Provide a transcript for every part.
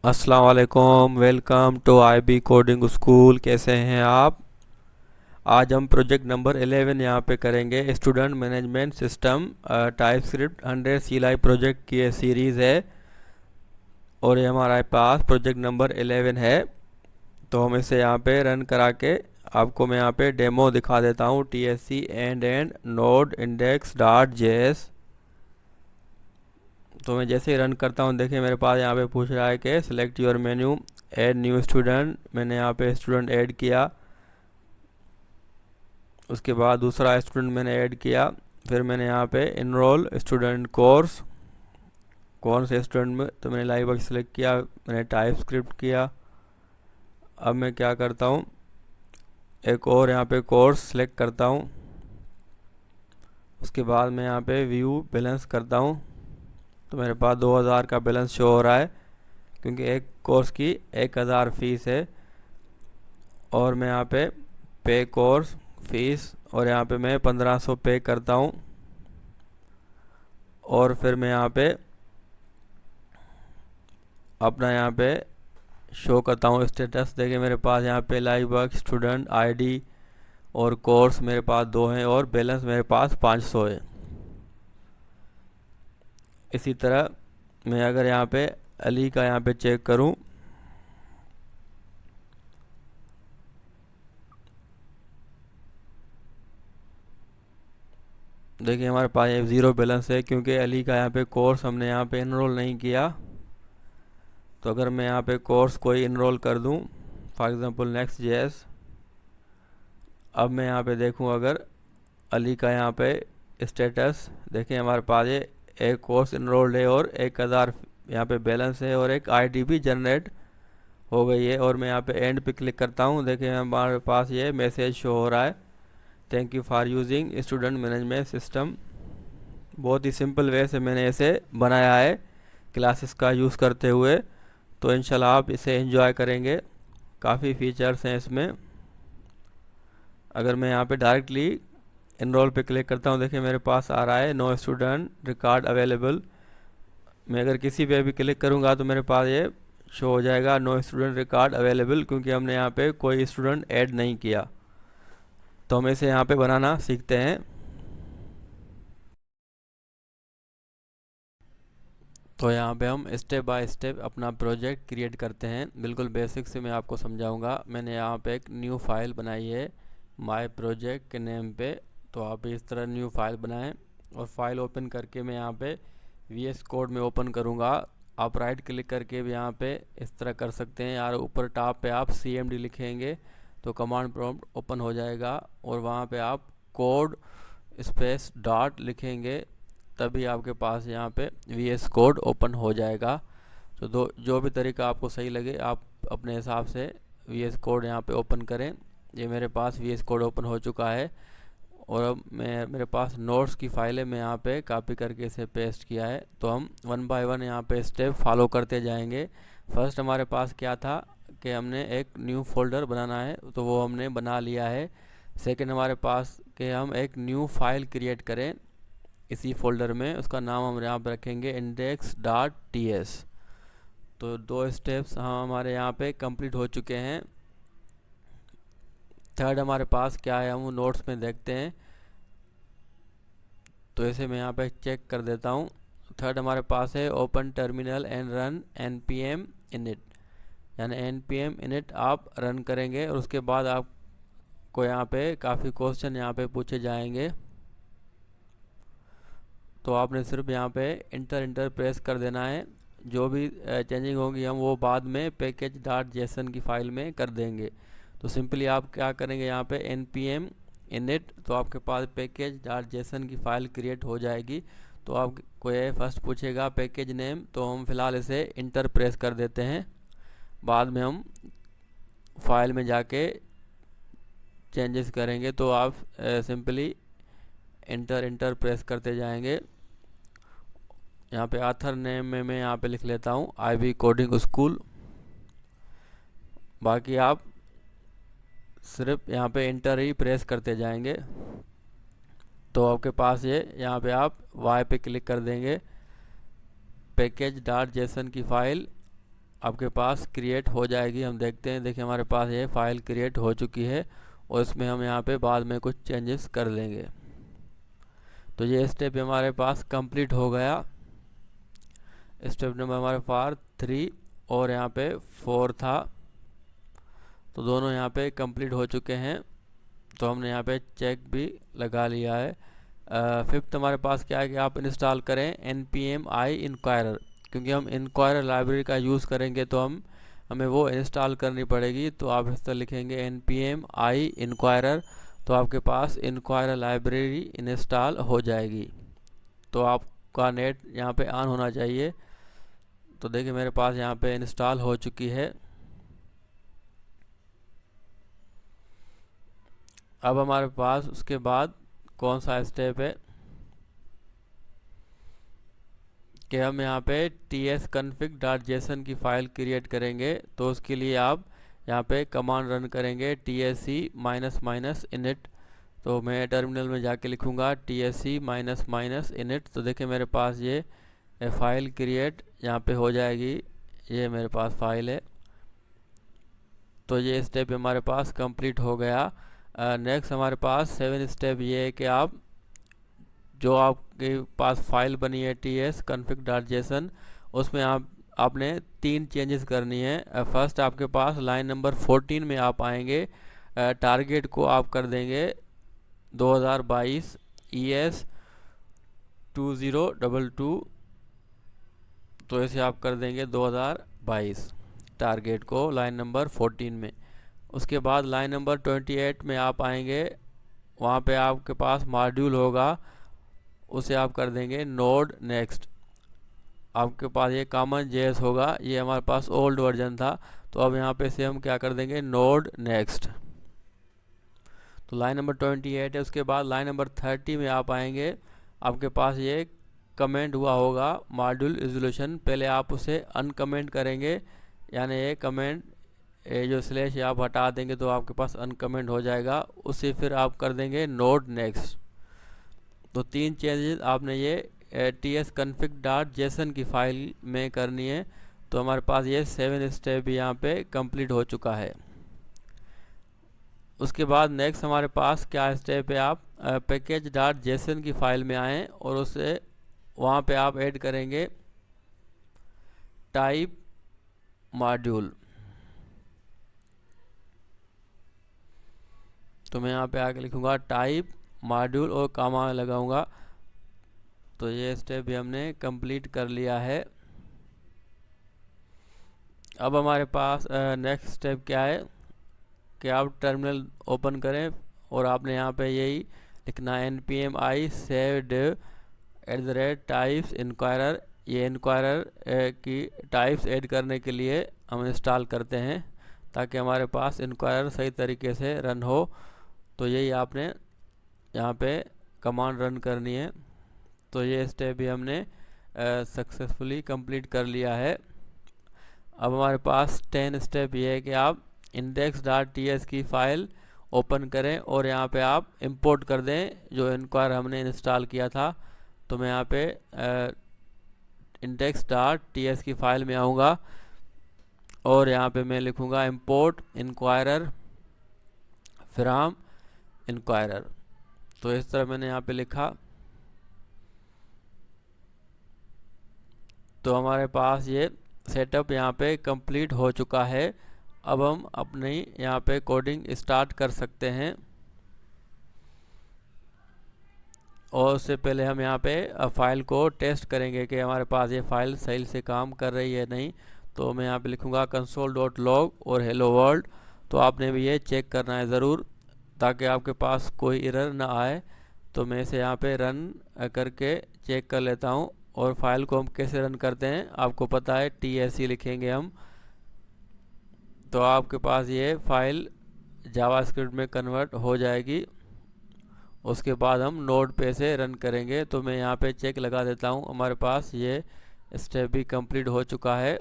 अस्सलाम वालेकुम। Welcome to IB coding school. कैसे हैं आप? आज हम प्रोजेक्ट नंबर 11 यहाँ पे करेंगे। Student management system TypeScript 100 CLI project की ये सीरीज़ है और ये हमारे पास प्रोजेक्ट नंबर 11 है। तो हम इसे यहाँ पे रन करा के आपको मैं यहाँ पे डेमो दिखा देता हूँ। TSC and node index dot JS. तो मैं जैसे ही रन करता हूँ, देखिए मेरे पास यहाँ पे पूछ रहा है कि select your menu, add new student. मैंने यहाँ पे स्टूडेंट ऐड किया। उसके बाद दूसरा स्टूडेंट मैंने ऐड किया। फिर मैंने यहाँ पे इनरोल स्टूडेंट कोर्स, कौन से स्टूडेंट में, तो मैंने लाइव सेलेक्ट किया। मैंने टाइप स्क्रिप्ट किया। अब मैं क्या करता हूँ, एक और यहाँ पे कोर्स सेलेक्ट करता हूँ। उसके बाद मैं यहाँ पे व्यू बैलेंस करता हूँ। तो मेरे पास 2000 का बैलेंस शो हो रहा है क्योंकि एक कोर्स की 1000 फीस है। और मैं यहाँ पे कोर्स फीस और यहाँ पे मैं 1500 पे करता हूँ। और फिर मैं यहाँ पे अपना यहाँ पे शो करता हूँ स्टेटस। देखिए मेरे पास यहाँ पे लाइव वर्क, स्टूडेंट आईडी और कोर्स मेरे पास दो हैं और बैलेंस मेरे पास 500 है। इसी तरह मैं अगर यहाँ पे अली का यहाँ पे चेक करूँ, देखिए हमारे पास ये ज़ीरो बैलेंस है क्योंकि अली का यहाँ पे कोर्स हमने यहाँ पे इनरोल नहीं किया। तो अगर मैं यहाँ पे कोर्स कोई इनरोल कर दूँ, फॉर एग्ज़ाम्पल नेक्स्ट जेएस, अब मैं यहाँ पे देखूँ अगर अली का यहाँ पे स्टेटस, देखिए हमारे पास ये एक कोर्स इनरोल्ड है और 1000 यहाँ पे बैलेंस है और एक आईडी भी जनरेट हो गई है। और मैं यहाँ पे एंड पे क्लिक करता हूँ, देखिए हमारे पास ये मैसेज शो हो रहा है, thank you for using student management system. बहुत ही सिंपल वे से मैंने इसे बनाया है क्लासेस का यूज़ करते हुए। तो इंशाल्लाह आप इसे एंजॉय करेंगे। काफ़ी फीचर्स हैं इसमें। अगर मैं यहाँ पे डायरेक्टली इनरोल पे क्लिक करता हूँ, देखिए मेरे पास आ रहा है नो स्टूडेंट रिकॉर्ड अवेलेबल। मैं अगर किसी पे भी क्लिक करूँगा तो मेरे पास ये शो हो जाएगा नो स्टूडेंट रिकॉर्ड अवेलेबल, क्योंकि हमने यहाँ पे कोई स्टूडेंट ऐड नहीं किया। तो हम इसे यहाँ पे बनाना सीखते हैं। तो यहाँ पे हम स्टेप बाय स्टेप अपना प्रोजेक्ट क्रिएट करते हैं। बिल्कुल बेसिक से मैं आपको समझाऊंगा। मैंने यहाँ पे एक न्यू फाइल बनाई है माय प्रोजेक्ट के नेम पे। तो आप इस तरह न्यू फाइल बनाएं और फाइल ओपन करके मैं यहाँ पे VS कोड में ओपन करूँगा। आप राइट क्लिक करके भी यहाँ पे इस तरह कर सकते हैं यार। ऊपर टॉप पे आप CMD लिखेंगे तो कमांड प्रॉम्प्ट ओपन हो जाएगा और वहाँ पे आप कोड स्पेस डॉट लिखेंगे, तभी आपके पास यहाँ पे VS कोड ओपन हो जाएगा। तो जो भी तरीका आपको सही लगे आप अपने हिसाब से VS कोड यहाँ पे ओपन करें। ये मेरे पास VS कोड ओपन हो चुका है और अब मेरे पास नोट्स की फाइल है, मैं यहाँ पे कॉपी करके इसे पेस्ट किया है। तो हम वन बाय वन यहाँ पे स्टेप फॉलो करते जाएंगे। फर्स्ट हमारे पास क्या था कि हमने एक न्यू फोल्डर बनाना है, तो वो हमने बना लिया है। सेकंड हमारे पास कि हम एक न्यू फाइल क्रिएट करें इसी फोल्डर में, उसका नाम हम यहाँ पे रखेंगे index.ts। तो दो स्टेप्स हमारे यहाँ पे कंप्लीट हो चुके हैं। थर्ड हमारे पास क्या है, हम नोट्स में देखते हैं। तो इसे मैं यहाँ पे चेक कर देता हूँ। थर्ड हमारे पास है open terminal and run npm init, यानी npm init आप रन करेंगे और उसके बाद आपको यहाँ पे काफ़ी क्वेश्चन यहाँ पे पूछे जाएंगे। तो आपने सिर्फ यहाँ पे इंटर प्रेस कर देना है। जो भी चेंजिंग होगी हम वो बाद में पैकेज डॉट जेसन की फाइल में कर देंगे। तो सिंपली आप क्या करेंगे, यहाँ पे npm init, तो आपके पास पैकेज डॉट जेसन की फ़ाइल क्रिएट हो जाएगी। तो आपको ये फर्स्ट पूछेगा पैकेज नेम, तो हम फ़िलहाल इसे इंटर प्रेस कर देते हैं। बाद में हम फाइल में जाके चेंजेस करेंगे। तो आप सिंपली इंटर प्रेस करते जाएंगे। यहाँ पे ऑथर नेम में मैं यहाँ पे लिख लेता हूँ आईबी कोडिंग स्कूल। बाकी आप सिर्फ यहाँ पे इंटर ही प्रेस करते जाएंगे। तो आपके पास ये यहाँ पे आप वाई पे क्लिक कर देंगे, पैकेज डॉट जेसन की फ़ाइल आपके पास क्रिएट हो जाएगी। हम देखते हैं, देखिए हमारे पास ये फाइल क्रिएट हो चुकी है और इसमें हम यहाँ पे बाद में कुछ चेंजेस कर लेंगे। तो ये स्टेप हमारे पास कंप्लीट हो गया। स्टेप नंबर हमारे पास 3 और यहाँ पे 4 था, तो दोनों यहाँ पे कंप्लीट हो चुके हैं। तो हमने यहाँ पे चेक भी लगा लिया है। 5th हमारे पास क्या है कि आप इंस्टॉल करें npm i inquirer, क्योंकि हम inquirer लाइब्रेरी का यूज़ करेंगे तो हमें वो इंस्टॉल करनी पड़ेगी। तो आप इस तरह लिखेंगे npm i inquirer, तो आपके पास inquirer लाइब्रेरी इंस्टॉल हो जाएगी। तो आपका नेट यहाँ पे ऑन होना चाहिए। तो देखिए मेरे पास यहाँ पे इंस्टॉल हो चुकी है। अब हमारे पास उसके बाद कौन सा स्टेप है कि हम यहाँ पे tsconfig.json की फ़ाइल क्रिएट करेंगे। तो उसके लिए आप यहाँ पे कमांड रन करेंगे tsc-init। तो मैं टर्मिनल में जाके लिखूँगा tsc-init। तो देखिए मेरे पास ये फ़ाइल क्रिएट यहाँ पे हो जाएगी। ये मेरे पास फाइल है। तो ये स्टेप हमारे पास कंप्लीट हो गया। नेक्स्ट हमारे पास 7 स्टेप ये है कि आप जो आपके पास फाइल बनी है tsconfig.json, उसमें आपने 3 चेंजेस करनी है। फर्स्ट आपके पास लाइन नंबर 14 में आप आएंगे, टारगेट को आप कर देंगे 2022 ES 2022। तो ऐसे आप कर देंगे 2022 टारगेट को लाइन नंबर 14 में। उसके बाद लाइन नंबर 28 में आप आएंगे, वहाँ पे आपके पास मॉड्यूल होगा, उसे आप कर देंगे नोड नेक्स्ट। आपके पास ये कॉमन जेएस होगा, ये हमारे पास ओल्ड वर्जन था, तो अब यहाँ पे से हम क्या कर देंगे नोड नेक्स्ट। तो लाइन नंबर 28 है। उसके बाद लाइन नंबर 30 में आप आएंगे, आपके पास ये कमेंट हुआ होगा मॉड्यूल रिजोल्यूशन, पहले आप उसे अनकमेंट करेंगे, यानी ये कमेंट ये जो स्लैश आप हटा देंगे तो आपके पास अनकमेंट हो जाएगा। उसे फिर आप कर देंगे नोड नेक्स्ट। तो 3 चेंजेस आपने ये tsconfig.json की फ़ाइल में करनी है। तो हमारे पास ये 7 स्टेप यहाँ पे कंप्लीट हो चुका है। उसके बाद नेक्स्ट हमारे पास क्या स्टेप है, आप package.json की फ़ाइल में आएँ और उसे वहाँ पे आप ऐड करेंगे टाइप मॉड्यूल। तो मैं यहाँ पे आके लिखूँगा टाइप मॉड्यूल और कॉमा लगाऊंगा। तो ये स्टेप भी हमने कंप्लीट कर लिया है। अब हमारे पास नेक्स्ट स्टेप क्या है कि आप टर्मिनल ओपन करें और आपने यहाँ पे यही लिखना है npm i savediv @types inquirer। ये inquirer की टाइप्स ऐड करने के लिए हम इंस्टॉल करते हैं ताकि हमारे पास inquirer सही तरीके से रन हो। तो यही आपने यहाँ पे कमांड रन करनी है। तो ये स्टेप भी हमने सक्सेसफुली कंप्लीट कर लिया है। अब हमारे पास 10 स्टेप ये है कि आप index.ts की फ़ाइल ओपन करें और यहाँ पे आप इंपोर्ट कर दें जो इनक्वायर हमने इंस्टॉल किया था। तो मैं यहाँ पे index.ts की फ़ाइल में आऊँगा और यहाँ पे मैं लिखूँगा import inquirer from inquirer। तो इस तरह मैंने यहाँ पे लिखा। तो हमारे पास ये सेटअप यहाँ पे कंप्लीट हो चुका है। अब हम अपनी यहाँ पे कोडिंग स्टार्ट कर सकते हैं। और उससे पहले हम यहाँ पे फ़ाइल को टेस्ट करेंगे कि हमारे पास ये फ़ाइल सही से काम कर रही है नहीं। तो मैं यहाँ पे लिखूँगा console.log और hello world। तो आपने भी ये चेक करना है ज़रूर ताकि आपके पास कोई एरर ना आए। तो मैं इसे यहाँ पे रन करके चेक कर लेता हूँ। और फाइल को हम कैसे रन करते हैं आपको पता है, tsc लिखेंगे हम। तो आपके पास ये फाइल जावास्क्रिप्ट में कन्वर्ट हो जाएगी। उसके बाद हम नोड पे से रन करेंगे। तो मैं यहाँ पे चेक लगा देता हूँ, हमारे पास ये स्टेप भी कंप्लीट हो चुका है।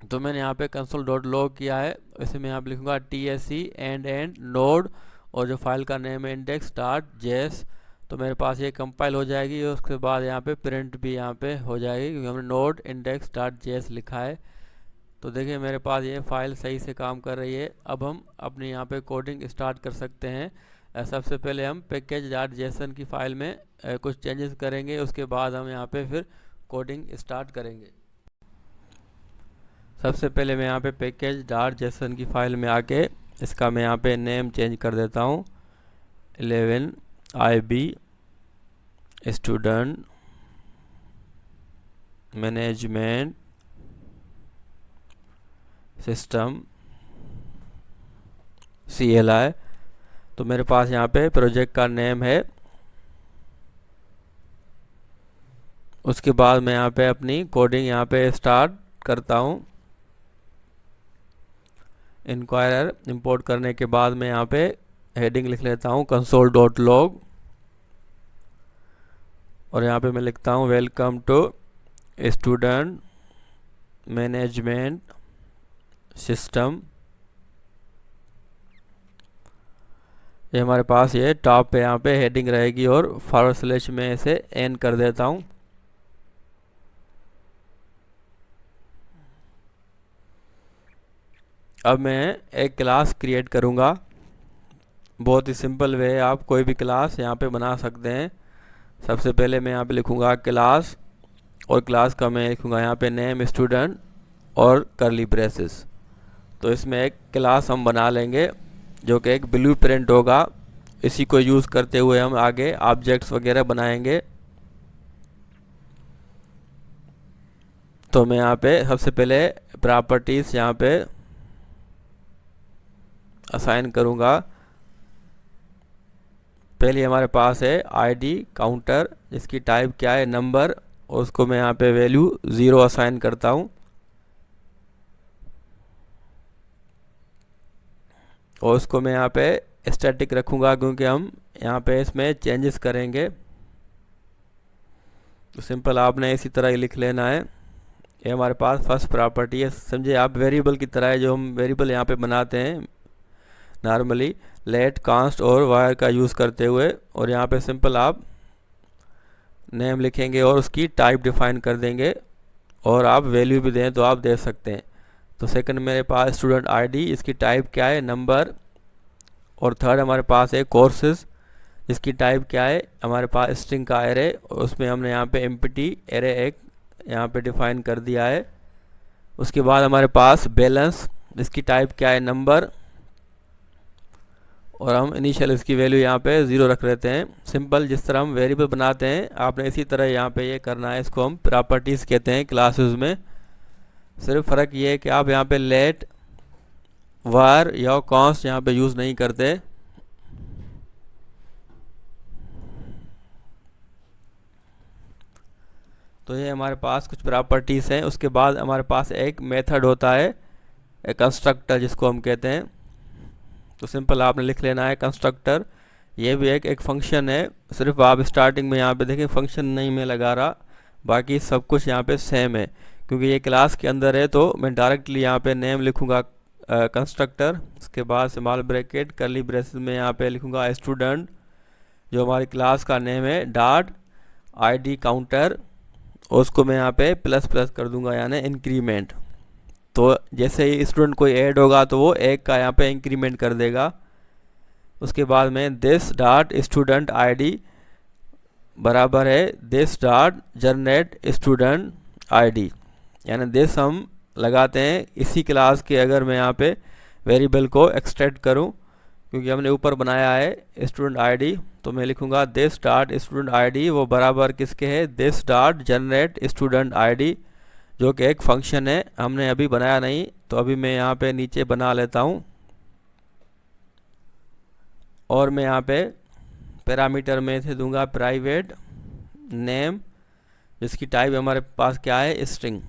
तो मैंने यहाँ पे console.log किया है, वैसे मैं यहाँ पे लिखूँगा tsc end node और जो फाइल का नेम है index.js। तो मेरे पास ये कंपाइल हो जाएगी और उसके बाद यहाँ पे प्रिंट भी यहाँ पे हो जाएगी क्योंकि हमने नोड इंडेक्स डॉट जेएस लिखा है। तो देखिए मेरे पास ये फाइल सही से काम कर रही है। अब हम अपनी यहाँ पे कोडिंग स्टार्ट कर सकते हैं। सबसे पहले हम पैकेज डॉट जेसन की फ़ाइल में कुछ चेंजेस करेंगे, उसके बाद हम यहाँ पे फिर कोडिंग स्टार्ट करेंगे। सबसे पहले मैं यहाँ पे पैकेज डॉट जेसन की फ़ाइल में आके इसका मैं यहाँ पे नेम चेंज कर देता हूँ 11 IB student management system CLI। तो मेरे पास यहाँ पे प्रोजेक्ट का नेम है। उसके बाद मैं यहाँ पे अपनी कोडिंग यहाँ पे स्टार्ट करता हूँ। इंक्वायरर इंपोर्ट करने के बाद मैं यहाँ पे हेडिंग लिख लेता हूँ console.log और यहाँ पे मैं लिखता हूँ welcome to student management system. ये हमारे पास ये टॉप पे यहाँ पे हेडिंग रहेगी और फॉरवर्ड स्लैश में इसे एन कर देता हूँ। अब मैं एक क्लास क्रिएट करूँगा। बहुत ही सिंपल वे है, आप कोई भी क्लास यहाँ पे बना सकते हैं। सबसे पहले मैं यहाँ पे लिखूँगा क्लास और क्लास का मैं लिखूँगा यहाँ पे नेम स्टूडेंट और करली ब्रेसेस। तो इसमें एक क्लास हम बना लेंगे जो कि एक ब्लू प्रिंट होगा। इसी को यूज़ करते हुए हम आगे ऑब्जेक्ट्स वगैरह बनाएंगे। तो मैं यहाँ पे सबसे पहले प्रॉपर्टीज़ यहाँ पे असाइन करूँगा। पहले हमारे पास है ID काउंटर, जिसकी टाइप क्या है नंबर, और उसको मैं यहाँ पे वैल्यू 0 असाइन करता हूँ। और उसको मैं यहाँ पे स्टैटिक रखूँगा क्योंकि हम यहाँ पे इसमें चेंजेस करेंगे। तो सिंपल आपने इसी तरह ही लिख लेना है। ये हमारे पास फर्स्ट प्रॉपर्टी है। समझे आप वेरिएबल की तरह है, जो हम वेरिएबल यहाँ पे बनाते हैं नॉर्मली लेट कांस्ट और वायर का यूज़ करते हुए। और यहाँ पे सिंपल आप नेम लिखेंगे और उसकी टाइप डिफाइन कर देंगे और आप वैल्यू भी दें तो आप दे सकते हैं। तो सेकंड मेरे पास स्टूडेंट ID, इसकी टाइप क्या है नंबर। और थर्ड हमारे पास है कोर्सेज, इसकी टाइप क्या है हमारे पास स्ट्रिंग का एरे, उसमें हमने यहाँ पे एम्प्टी एरे एक यहाँ पे डिफाइन कर दिया है। उसके बाद हमारे पास बैलेंस, इसकी टाइप क्या है नंबर, और हम इनिशियल इसकी वैल्यू यहाँ पे 0 रख लेते हैं। सिंपल जिस तरह हम वेरिएबल बनाते हैं आपने इसी तरह यहाँ पे ये करना है। इसको हम प्रॉपर्टीज़ कहते हैं क्लासेस में। सिर्फ फ़र्क ये है कि आप यहाँ पे लेट वार या कॉन्स्ट यहाँ पे यूज़ नहीं करते। तो ये हमारे पास कुछ प्रॉपर्टीज़ हैं। उसके बाद हमारे पास एक मेथड होता है, एक कंस्ट्रक्टर जिसको हम कहते हैं। तो सिंपल आपने लिख लेना है कंस्ट्रक्टर। ये भी एक फंक्शन है। सिर्फ आप स्टार्टिंग में यहाँ पे देखें फंक्शन नहीं मैं लगा रहा, बाकी सब कुछ यहाँ पे सेम है क्योंकि ये क्लास के अंदर है। तो मैं डायरेक्टली यहाँ पे नेम लिखूँगा कंस्ट्रक्टर, उसके बाद स्मॉल ब्रैकेट करली ब्रेसेस में यहाँ पे लिखूँगा स्टूडेंट जो हमारी क्लास का नेम है डॉट ID काउंटर, उसको मैं यहाँ पे प्लस प्लस कर दूँगा यानी इंक्रीमेंट। तो जैसे ही स्टूडेंट कोई ऐड होगा तो वो एक का यहाँ पे इंक्रीमेंट कर देगा। उसके बाद में दिस डॉट स्टूडेंट ID बराबर है this dot generate student ID, यानी दिस हम लगाते हैं इसी क्लास के। अगर मैं यहाँ पे वेरिएबल को एक्सट्रैक्ट करूँ क्योंकि हमने ऊपर बनाया है स्टूडेंट ID, तो मैं लिखूँगा दिस डॉट स्टूडेंट ID वो बराबर किसके है this dot generate student ID, जो कि एक फंक्शन है, हमने अभी बनाया नहीं। तो अभी मैं यहाँ पे नीचे बना लेता हूँ और मैं यहाँ पे पैरामीटर में से दूंगा प्राइवेट नेम, जिसकी टाइप हमारे पास क्या है स्ट्रिंग,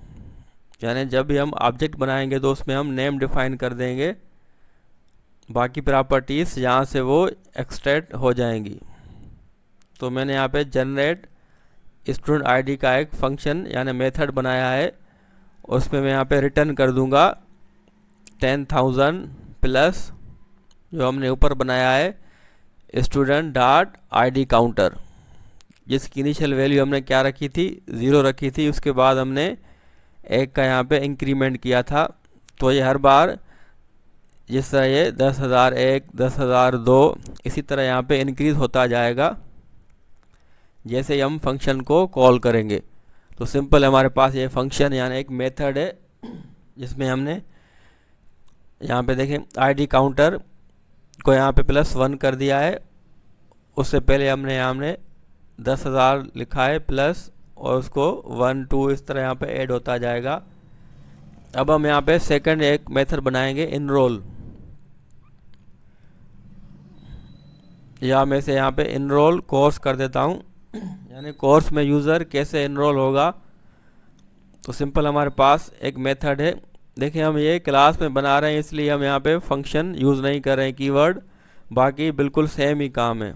यानी जब भी हम ऑब्जेक्ट बनाएंगे तो उसमें हम नेम डिफाइन कर देंगे, बाकी प्रॉपर्टीज़ यहाँ से वो एक्सट्रैक्ट हो जाएंगी। तो मैंने यहाँ पे जनरेट स्टूडेंट ID का एक फंक्शन यानी मेथड बनाया है, उसमें मैं यहाँ पे रिटर्न कर दूंगा 10,000 प्लस जो हमने ऊपर बनाया है स्टूडेंट डॉट ID काउंटर। जिसकी इनिशियल वैल्यू हमने क्या रखी थी, 0 रखी थी। उसके बाद हमने 1 का यहाँ पे इंक्रीमेंट किया था। तो ये हर बार जिस तरह ये 10,001, 10,002 इसी तरह यहाँ पे इंक्रीज़ होता जाएगा जैसे ही हम फंक्शन को कॉल करेंगे। तो सिंपल हमारे पास ये फंक्शन यानी एक मेथड है जिसमें हमने यहाँ पे देखें आईडी काउंटर को यहाँ पे +1 कर दिया है। उससे पहले हमने 10,000 लिखा है प्लस, और उसको 1 2 इस तरह यहाँ पे ऐड होता जाएगा। अब हम यहाँ पे सेकंड एक मेथड बनाएंगे इनरोल, या मैं से यहाँ पे इनरोल कोर्स कर देता हूँ, यानी कोर्स में यूज़र कैसे इनरोल होगा। तो सिंपल हमारे पास एक मेथड है। देखिए हम ये क्लास में बना रहे हैं इसलिए हम यहाँ पे फंक्शन यूज़ नहीं कर रहे हैं कीवर्ड, बाकी बिल्कुल सेम ही काम है।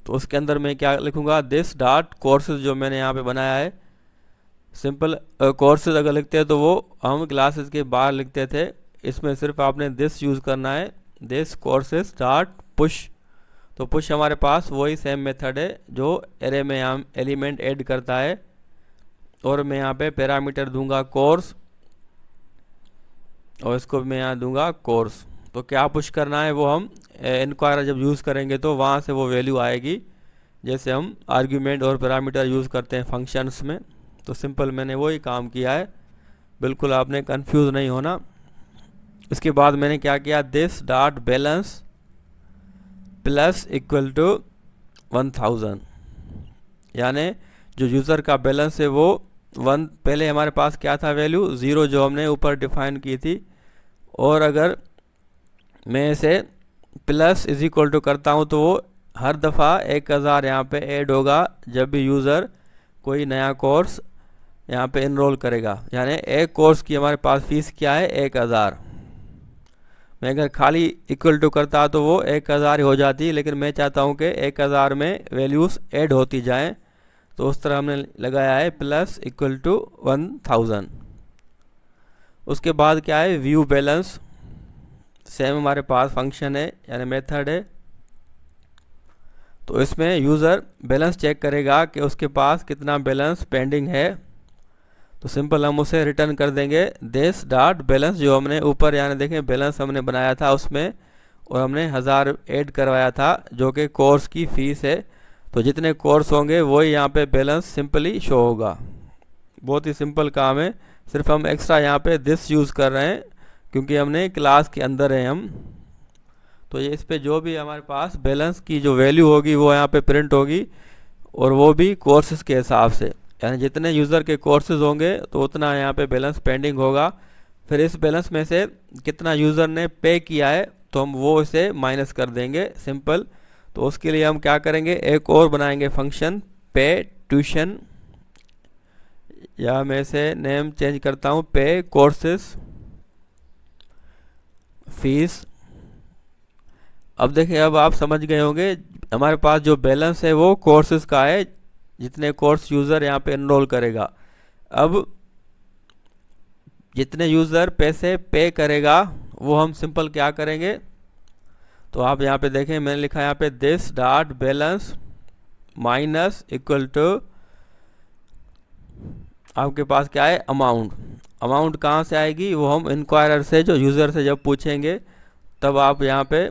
तो उसके अंदर मैं क्या लिखूँगा, दिस डॉट कोर्सेज जो मैंने यहाँ पे बनाया है। सिंपल कोर्सेज अगर लिखते हैं तो वो हम क्लासेस के बाहर लिखते थे, इसमें सिर्फ आपने दिस यूज़ करना है, दिस कोर्सेज डॉट पुश। तो पुश हमारे पास वही सेम मेथड है जो एरे में हम एलिमेंट ऐड करता है, और मैं यहाँ पे पैरामीटर दूंगा कोर्स, और इसको मैं यहाँ दूंगा कोर्स। तो क्या पुश करना है वो हम इंक्वायरर जब यूज़ करेंगे तो वहाँ से वो वैल्यू आएगी, जैसे हम आर्ग्यूमेंट और पैरामीटर यूज़ करते हैं फंक्शंस में। तो सिंपल मैंने वही काम किया है, बिल्कुल आपने कंफ्यूज नहीं होना। इसके बाद मैंने क्या किया, this dot balance plus equal to 1000, यानी जो यूज़र का बैलेंस है वो 1, पहले हमारे पास क्या था वैल्यू 0 जो हमने ऊपर डिफाइन की थी, और अगर मैं इसे प्लस इज इक्वल टू करता हूँ तो वो हर दफ़ा 1000 यहाँ पे ऐड होगा जब भी यूज़र कोई नया कोर्स यहाँ पे इनरोल करेगा। यानी एक कोर्स की हमारे पास फ़ीस क्या है, 1000। मैं अगर खाली इक्वल टू करता तो वो 1000 ही हो जाती, लेकिन मैं चाहता हूँ कि 1000 में वैल्यूज़ ऐड होती जाएं, तो उस तरह हमने लगाया है प्लस इक्वल टू 1000। उसके बाद क्या है, व्यू बैलेंस, सेम हमारे पास फंक्शन है यानी मेथड है। तो इसमें यूज़र बैलेंस चेक करेगा कि उसके पास कितना बैलेंस पेंडिंग है। तो सिंपल हम उसे रिटर्न कर देंगे दिस डॉट बैलेंस, जो हमने ऊपर यानी देखें बैलेंस हमने बनाया था उसमें, और हमने 1000 ऐड करवाया था जो कि कोर्स की फ़ीस है। तो जितने कोर्स होंगे वही यहाँ पे बैलेंस सिंपली शो होगा। बहुत ही सिंपल काम है, सिर्फ हम एक्स्ट्रा यहाँ पे दिस यूज़ कर रहे हैं क्योंकि हमने क्लास के अंदर हैं हम। तो ये इस पे जो भी हमारे पास बैलेंस की जो वैल्यू होगी वो यहाँ पे प्रिंट होगी, और वो भी कोर्सेज के हिसाब से, यानी जितने यूज़र के कोर्सेज होंगे तो उतना यहाँ पे बैलेंस पेंडिंग होगा। फिर इस बैलेंस में से कितना यूज़र ने पे किया है तो हम वो इसे माइनस कर देंगे, सिंपल। तो उसके लिए हम क्या करेंगे, एक और बनाएंगे फंक्शन पे ट्यूशन, या मैं इसे नेम चेंज करता हूँ पे कोर्सेस फीस। अब देखिए अब आप समझ गए होंगे हमारे पास जो बैलेंस है वो कोर्सेज का है, जितने कोर्स यूज़र यहाँ पे एनरोल करेगा। अब जितने यूज़र पैसे पे करेगा वो हम सिंपल क्या करेंगे, तो आप यहाँ पे देखें मैंने लिखा यहाँ पे this dot balance minus equal to, आपके पास क्या है अमाउंट। अमाउंट कहाँ से आएगी, वो हम इंक्वायरर से, जो यूज़र से जब पूछेंगे तब आप यहाँ पे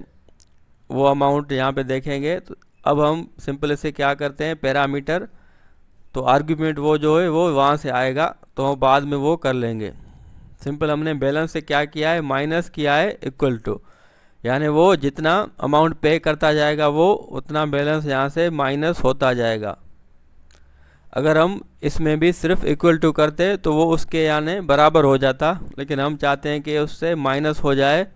वो अमाउंट यहाँ पे देखेंगे। तो अब हम सिंपल इसे क्या करते हैं, पैरामीटर, तो आर्ग्यूमेंट वो जो है वो वहाँ से आएगा, तो हम बाद में वो कर लेंगे। सिंपल हमने बैलेंस से क्या किया है, माइनस किया है इक्वल टू, यानी वो जितना अमाउंट पे करता जाएगा वो उतना बैलेंस यहाँ से माइनस होता जाएगा। अगर हम इसमें भी सिर्फ इक्वल टू करते तो वो उसके यानी बराबर हो जाता, लेकिन हम चाहते हैं कि उससे माइनस हो जाए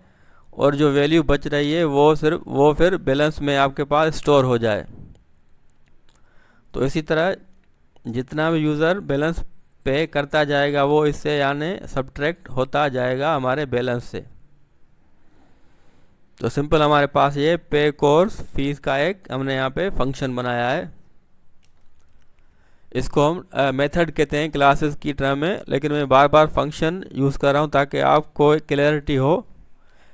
और जो वैल्यू बच रही है वो फिर बैलेंस में आपके पास स्टोर हो जाए। तो इसी तरह जितना भी यूज़र बैलेंस पे करता जाएगा वो इससे यानी सब्ट्रैक्ट होता जाएगा हमारे बैलेंस से। तो सिंपल हमारे पास ये पे कोर्स फीस का एक हमने यहाँ पे फंक्शन बनाया है। इसको हम मेथड कहते हैं क्लासेस की टर्म में, लेकिन मैं बार बार फंक्शन यूज़ कर रहा हूँ ताकि आपको एक क्लैरिटी हो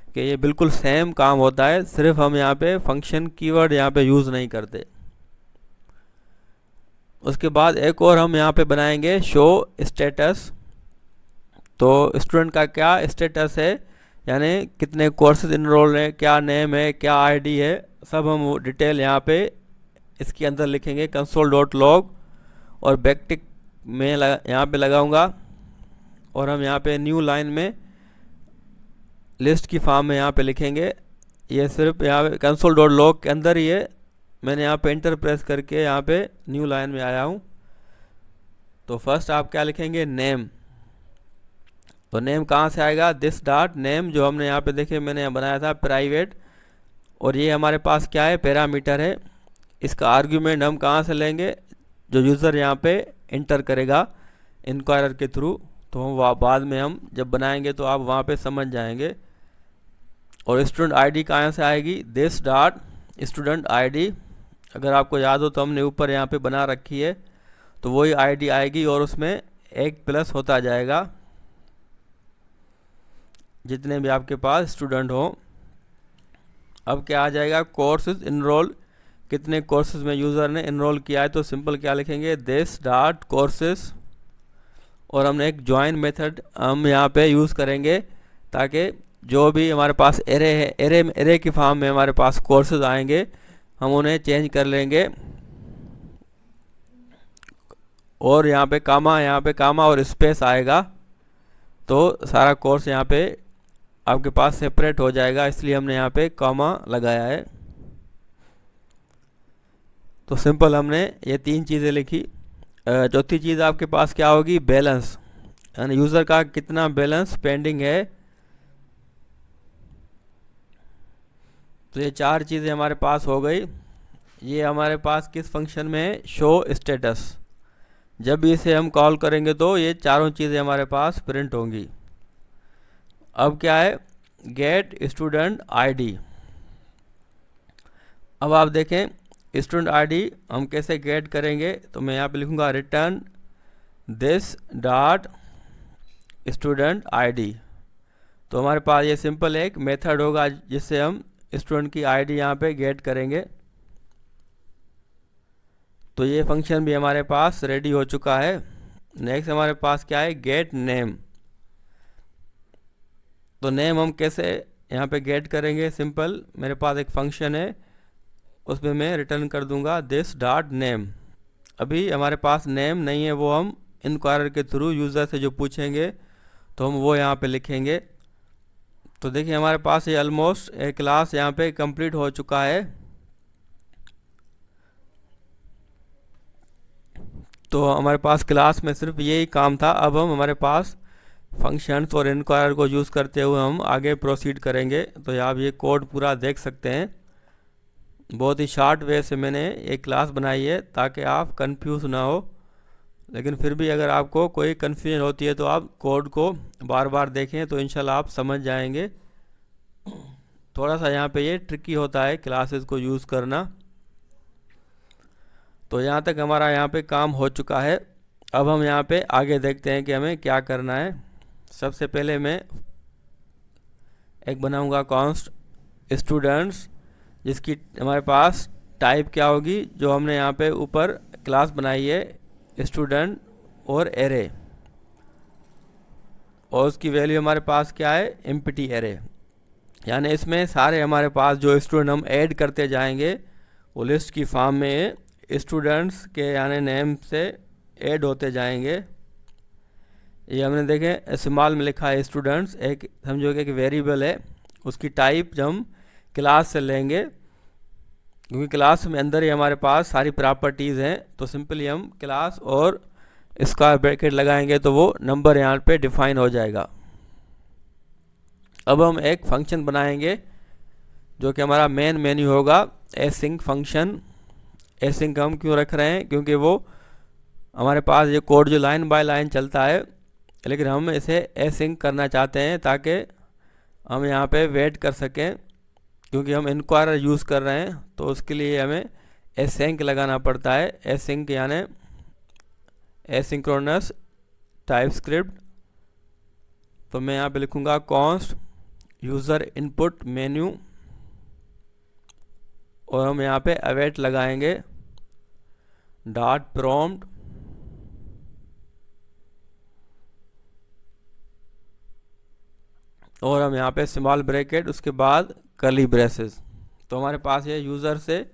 कि ये बिल्कुल सेम काम होता है, सिर्फ हम यहाँ पे फंक्शन कीवर्ड यहाँ पे यूज़ नहीं करते। उसके बाद एक और हम यहाँ पे बनाएंगे शो स्टेटस। तो स्टूडेंट का क्या स्टेटस है, यानी कितने कोर्सेज इनरोल हैं, क्या नेम है, क्या आईडी है, सब हम डिटेल यहाँ पे इसके अंदर लिखेंगे console.log। और बैकटिक में यहाँ पे लगाऊंगा, और हम यहाँ पे न्यू लाइन में लिस्ट की फॉर्म में यहाँ पे लिखेंगे। ये सिर्फ यहाँ पे console.log के अंदर ही है, मैंने यहाँ पे एंटर प्रेस करके यहाँ पे न्यू लाइन में आया हूँ। तो फर्स्ट आप क्या लिखेंगे, नेम। तो नेम कहाँ से आएगा, दिस डॉट नेम, जो हमने यहाँ पे देखे मैंने यहाँ बनाया था प्राइवेट, और ये हमारे पास क्या है, पैरामीटर है। इसका आर्ग्यूमेंट हम कहाँ से लेंगे, जो यूज़र यहाँ पे इंटर करेगा इंक्वायरर के थ्रू। तो हम बाद में हम जब बनाएंगे तो आप वहाँ पे समझ जाएंगे। और स्टूडेंट आईडी कहाँ से आएगी, दिस डॉट स्टूडेंट आईडी। अगर आपको याद हो तो हमने ऊपर यहाँ पे बना रखी है, तो वही आईडी आएगी और उसमें एक प्लस होता जाएगा जितने भी आपके पास स्टूडेंट हो। अब क्या आ जाएगा, कोर्सेज इनरोल, कितने कोर्सेज में यूज़र ने इनरोल किया है। तो सिंपल क्या लिखेंगे, दिस डॉट कोर्सेज, और हमने एक ज्वाइन मेथड हम यहाँ पे यूज़ करेंगे ताकि जो भी हमारे पास एरे है, एरे की फॉर्म में हमारे पास कोर्सेज आएंगे, हम उन्हें चेंज कर लेंगे। और यहाँ पे कामा और स्पेस आएगा, तो सारा कोर्स यहाँ पे आपके पास सेपरेट हो जाएगा, इसलिए हमने यहाँ पे कॉमा लगाया है। तो सिंपल हमने ये तीन चीज़ें लिखी। चौथी चीज़ आपके पास क्या होगी, बैलेंस, यानी यूज़र का कितना बैलेंस पेंडिंग है। तो ये चार चीज़ें हमारे पास हो गई। ये हमारे पास किस फंक्शन में है, शो स्टेटस। जब भी इसे हम कॉल करेंगे तो ये चारों चीज़ें हमारे पास प्रिंट होंगी। अब क्या है, गेट स्टूडेंट आईडी। अब आप देखें स्टूडेंट आईडी हम कैसे गेट करेंगे। तो मैं यहाँ पे लिखूँगा return this dot student ID. तो हमारे पास ये सिंपल एक मेथड होगा जिससे हम स्टूडेंट की आईडी यहाँ पे गेट करेंगे। तो ये फंक्शन भी हमारे पास रेडी हो चुका है। नेक्स्ट हमारे पास क्या है, गेट नेम। तो नेम हम कैसे यहाँ पे गेट करेंगे, सिंपल मेरे पास एक फंक्शन है, उसमें मैं रिटर्न कर दूंगा दिस डॉट नेम। अभी हमारे पास नेम नहीं है, वो हम इंक्वायरर के थ्रू यूज़र से जो पूछेंगे तो हम वो यहाँ पे लिखेंगे। तो देखिए हमारे पास ये ऑलमोस्ट एक क्लास यहाँ पे कंप्लीट हो चुका है। तो हमारे पास क्लास में सिर्फ यही काम था। अब हम हमारे पास फंक्शंस और इंक्वायरर को यूज़ करते हुए हम आगे प्रोसीड करेंगे। तो आप ये कोड पूरा देख सकते हैं। बहुत ही शॉर्ट वे से मैंने एक क्लास बनाई है ताकि आप कंफ्यूज ना हो, लेकिन फिर भी अगर आपको कोई कन्फ्यूजन होती है तो आप कोड को बार बार देखें तो इंशाल्लाह आप समझ जाएंगे। थोड़ा सा यहाँ पे ये ट्रिकी होता है क्लासेस को यूज़ करना। तो यहाँ तक हमारा यहाँ पे काम हो चुका है। अब हम यहाँ पे आगे देखते हैं कि हमें क्या करना है। सबसे पहले मैं एक बनाऊँगा कॉन्स्ट स्टूडेंट्स, जिसकी हमारे पास टाइप क्या होगी, जो हमने यहाँ पे ऊपर क्लास बनाई है स्टूडेंट और एरे, और उसकी वैल्यू हमारे पास क्या है, एम्प्टी एरे। यानी इसमें सारे हमारे पास जो स्टूडेंट हम ऐड करते जाएंगे वो लिस्ट की फॉर्म में स्टूडेंट्स के यानी नेम से ऐड होते जाएंगे। ये हमने देखे स्मॉल में लिखा है स्टूडेंट्स, एक समझो कि एक वेरिएबल है, उसकी टाइप जब हम क्लास से लेंगे, क्योंकि क्लास में अंदर ही हमारे पास सारी प्रॉपर्टीज़ हैं। तो सिंपली हम क्लास और स्क्वायर ब्रैकेट लगाएंगे तो वो नंबर यहाँ पे डिफाइन हो जाएगा। अब हम एक फंक्शन बनाएंगे जो कि हमारा मेन मेन्यू होगा, एसिंक फंक्शन। एसिंक हम क्यों रख रहे हैं, क्योंकि वो हमारे पास ये कोड जो लाइन बाय लाइन चलता है, लेकिन हम इसे एसिंक करना चाहते हैं ताकि हम यहाँ पे वेट कर सकें, क्योंकि हम इनक्वायरर यूज़ कर रहे हैं। तो उसके लिए हमें एसिंक लगाना पड़ता है। एसिंक यानी एसिंक्रोनस टाइपस्क्रिप्ट। तो मैं यहाँ पे लिखूँगा कॉन्स्ट यूज़र इनपुट मेन्यू, और हम यहाँ पे अवेट लगाएंगे। डॉट प्रॉम्प्ट और हम यहाँ पे स्मॉल ब्रैकेट, उसके बाद कर्ली ब्रेसेस। तो हमारे पास ये यूज़र से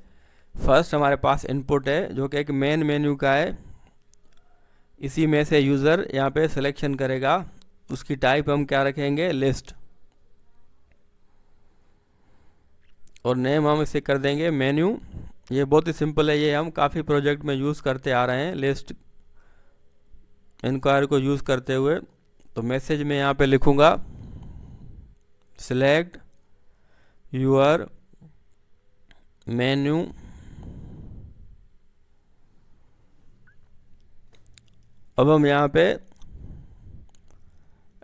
फर्स्ट हमारे पास इनपुट है जो कि एक मेन मेन्यू का है। इसी में से यूज़र यहाँ पे सिलेक्शन करेगा, उसकी टाइप हम क्या रखेंगे, लिस्ट, और नेम हम इसे कर देंगे मेन्यू। ये बहुत ही सिंपल है, ये हम काफ़ी प्रोजेक्ट में यूज़ करते आ रहे हैं लिस्ट इंक्वायरी को यूज़ करते हुए। तो मैसेज में यहाँ पे लिखूँगा सिलेक्ट यूर मेन्यू, अब हम यहाँ पे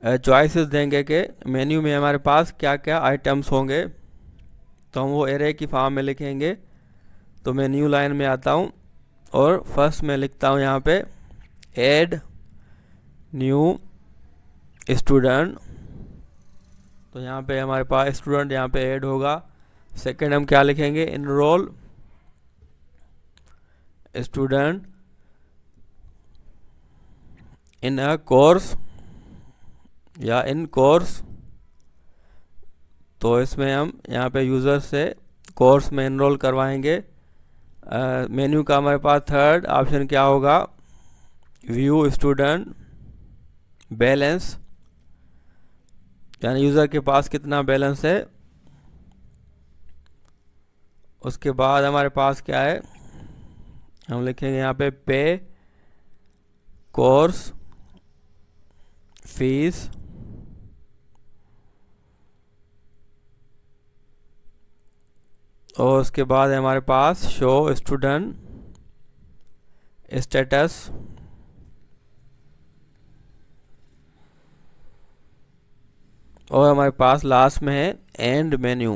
चॉइसेस देंगे कि मेन्यू में हमारे पास क्या क्या आइटम्स होंगे। तो हम वो एरे की फॉर्म में लिखेंगे। तो मैं न्यू लाइन में आता हूँ और फर्स्ट में लिखता हूँ यहाँ पे ऐड न्यू स्टूडेंट। तो यहाँ पे हमारे पास स्टूडेंट यहाँ पे ऐड होगा। सेकंड हम क्या लिखेंगे, enrol student in a course या इन कोर्स। तो इसमें हम यहाँ पे यूज़र से कोर्स में इनरोल करवाएंगे। मेन्यू का हमारे पास थर्ड ऑप्शन क्या होगा, व्यू स्टूडेंट बैलेंस, यानी यूज़र के पास कितना बैलेंस है। उसके बाद हमारे पास क्या है, हम लिखेंगे यहाँ पे कोर्स फीस, और उसके बाद है हमारे पास शो स्टूडेंट स्टेटस, और हमारे पास लास्ट में है एंड मेन्यू।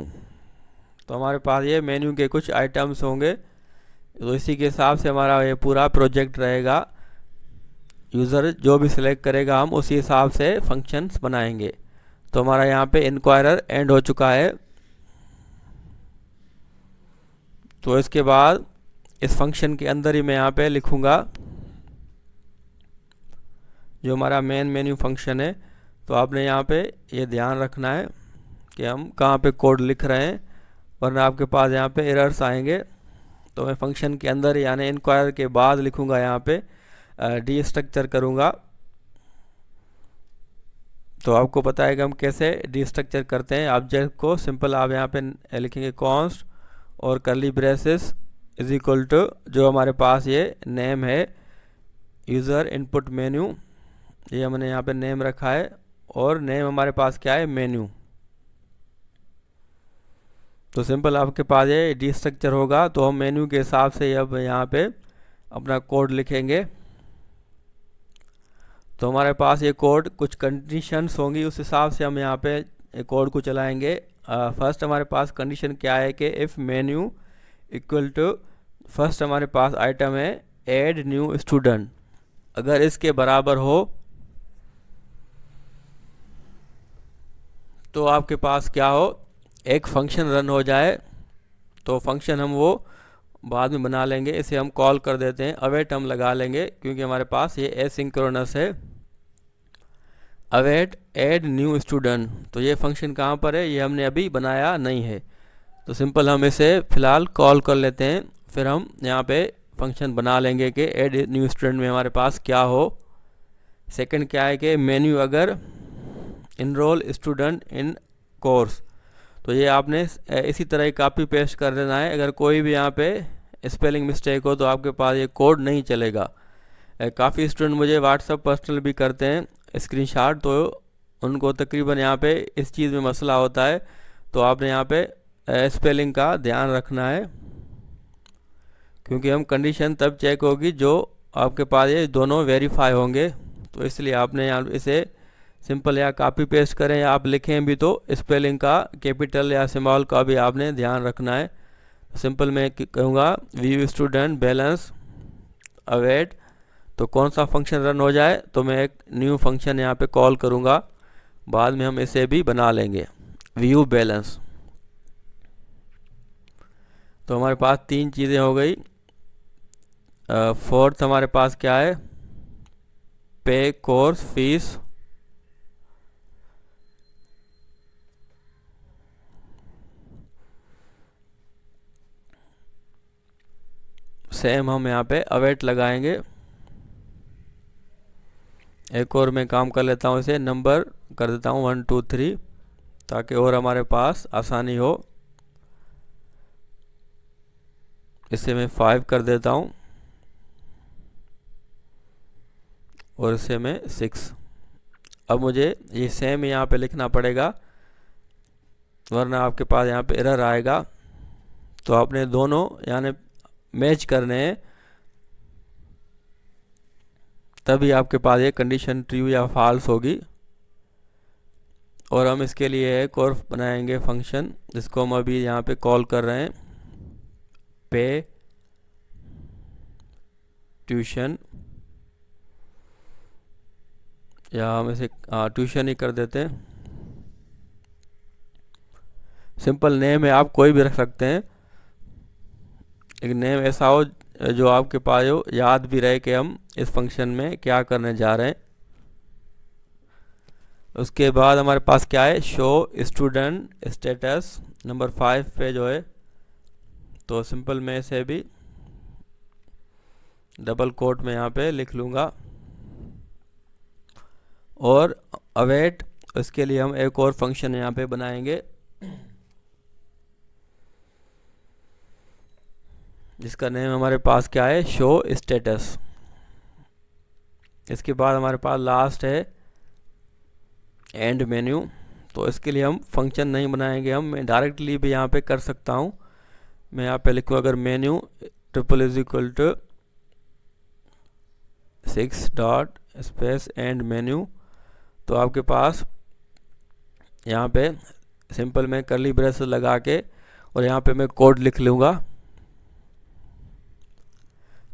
तो हमारे पास ये मेन्यू के कुछ आइटम्स होंगे। तो इसी के हिसाब से हमारा ये पूरा प्रोजेक्ट रहेगा। यूज़र जो भी सिलेक्ट करेगा हम उसी हिसाब से फंक्शंस बनाएंगे। तो हमारा यहाँ पे इंक्वायरर एंड हो चुका है। तो इसके बाद इस फंक्शन के अंदर ही मैं यहाँ पे लिखूँगा जो हमारा मेन मेन्यू फंक्शन है। तो आपने यहाँ पे ये ध्यान रखना है कि हम कहाँ पे कोड लिख रहे हैं, वरना आपके पास यहाँ पे एरर्स आएंगे। तो मैं फंक्शन के अंदर यानी इंक्वायर के बाद लिखूँगा, यहाँ पे डी स्ट्रक्चर करूँगा। तो आपको पता है कि हम कैसे डी स्ट्रक्चर करते हैं ऑब्जेक्ट को। सिंपल आप यहाँ पे लिखेंगे कॉन्स्ट और curly braces is equal to जो हमारे पास ये नेम है यूज़र इनपुट मेन्यू, ये हमने यहाँ पे नेम रखा है, और नेम हमारे पास क्या है, मेन्यू। तो सिंपल आपके पास ये डी स्ट्रक्चर होगा। तो हम मेन्यू के हिसाब से अब यहाँ पे अपना कोड लिखेंगे। तो हमारे पास ये कोड कुछ कंडीशंस होंगी, उस हिसाब से हम यहाँ पे कोड को चलाएंगे। फर्स्ट हमारे पास कंडीशन क्या है कि if menu equal to first हमारे पास आइटम है ऐड न्यू स्टूडेंट, अगर इसके बराबर हो तो आपके पास क्या हो, एक फंक्शन रन हो जाए। तो फंक्शन हम वो बाद में बना लेंगे, इसे हम कॉल कर देते हैं, अवेट हम लगा लेंगे क्योंकि हमारे पास ये एसिंक्रोनस है। अवेट ऐड न्यू स्टूडेंट, तो ये फंक्शन कहाँ पर है, ये हमने अभी बनाया नहीं है। तो सिंपल हम इसे फ़िलहाल कॉल कर लेते हैं, फिर हम यहाँ पे फंक्शन बना लेंगे कि ऐड न्यू स्टूडेंट में हमारे पास क्या हो। सेकंड क्या है कि मेन्यू अगर इनरोल स्टूडेंट इन कोर्स, तो ये आपने इसी तरह ही कॉपी पेस्ट कर देना है। अगर कोई भी यहाँ पे स्पेलिंग मिस्टेक हो तो आपके पास ये कोड नहीं चलेगा। काफ़ी स्टूडेंट मुझे व्हाट्सएप पर्सनल भी करते हैं स्क्रीनशॉट, तो उनको तकरीबन यहाँ पे इस चीज़ में मसला होता है। तो आपने यहाँ पे स्पेलिंग का ध्यान रखना है, क्योंकि हम कंडीशन तब चेक होगी जो आपके पास ये दोनों वेरीफाई होंगे। तो इसलिए आपने यहाँ इसे सिंपल या कॉपी पेस्ट करें या आप लिखें भी तो स्पेलिंग का कैपिटल या स्मॉल का भी आपने ध्यान रखना है। सिंपल मैं कहूँगा व्यू स्टूडेंट बैलेंस अवेट, तो कौन सा फंक्शन रन हो जाए, तो मैं एक न्यू फंक्शन यहाँ पे कॉल करूँगा, बाद में हम इसे भी बना लेंगे व्यू बैलेंस। तो हमारे पास तीन चीज़ें हो गई, फोर्थ हमारे पास क्या है, पे कोर्स फीस। सेम हम यहाँ पे अवेट लगाएंगे। एक और मैं काम कर लेता हूँ, इसे नंबर कर देता हूँ 1 2 3 ताकि और हमारे पास आसानी हो। इसे मैं 5 कर देता हूँ और इसे मैं 6। अब मुझे ये सेम यहाँ पे लिखना पड़ेगा वरना आपके पास यहाँ पे एरर आएगा। तो आपने दोनों यानी मैच करने हैं तभी आपके पास ये कंडीशन ट्रू या फॉल्स होगी। और हम इसके लिए एक और बनाएंगे फंक्शन जिसको हम अभी यहाँ पे कॉल कर रहे हैं, पे ट्यूशन, या हम इसे ट्यूशन ही कर देते हैं। सिंपल नेम है, आप कोई भी रख सकते हैं, एक नेम ऐसा हो जो आपके पास हो, याद भी रहे कि हम इस फंक्शन में क्या करने जा रहे हैं। उसके बाद हमारे पास क्या है, शो स्टूडेंट स्टेटस नंबर 5 पे जो है। तो सिंपल मैं इसे भी डबल कोट में यहाँ पे लिख लूँगा और अवेट, इसके लिए हम एक और फंक्शन यहाँ पे बनाएंगे जिसका नेम हमारे पास क्या है, शो स्टेटस। इसके बाद हमारे पास लास्ट है एंड मेन्यू। तो इसके लिए हम फंक्शन नहीं बनाएंगे, हम मैं डायरेक्टली भी यहाँ पे कर सकता हूँ। मैं यहाँ पे लिखूँ अगर menu triple is equal to 6 dot space and menu, तो आपके पास यहाँ पे सिंपल में कर्ली ब्रेस लगा के और यहाँ पे मैं कोड लिख लूँगा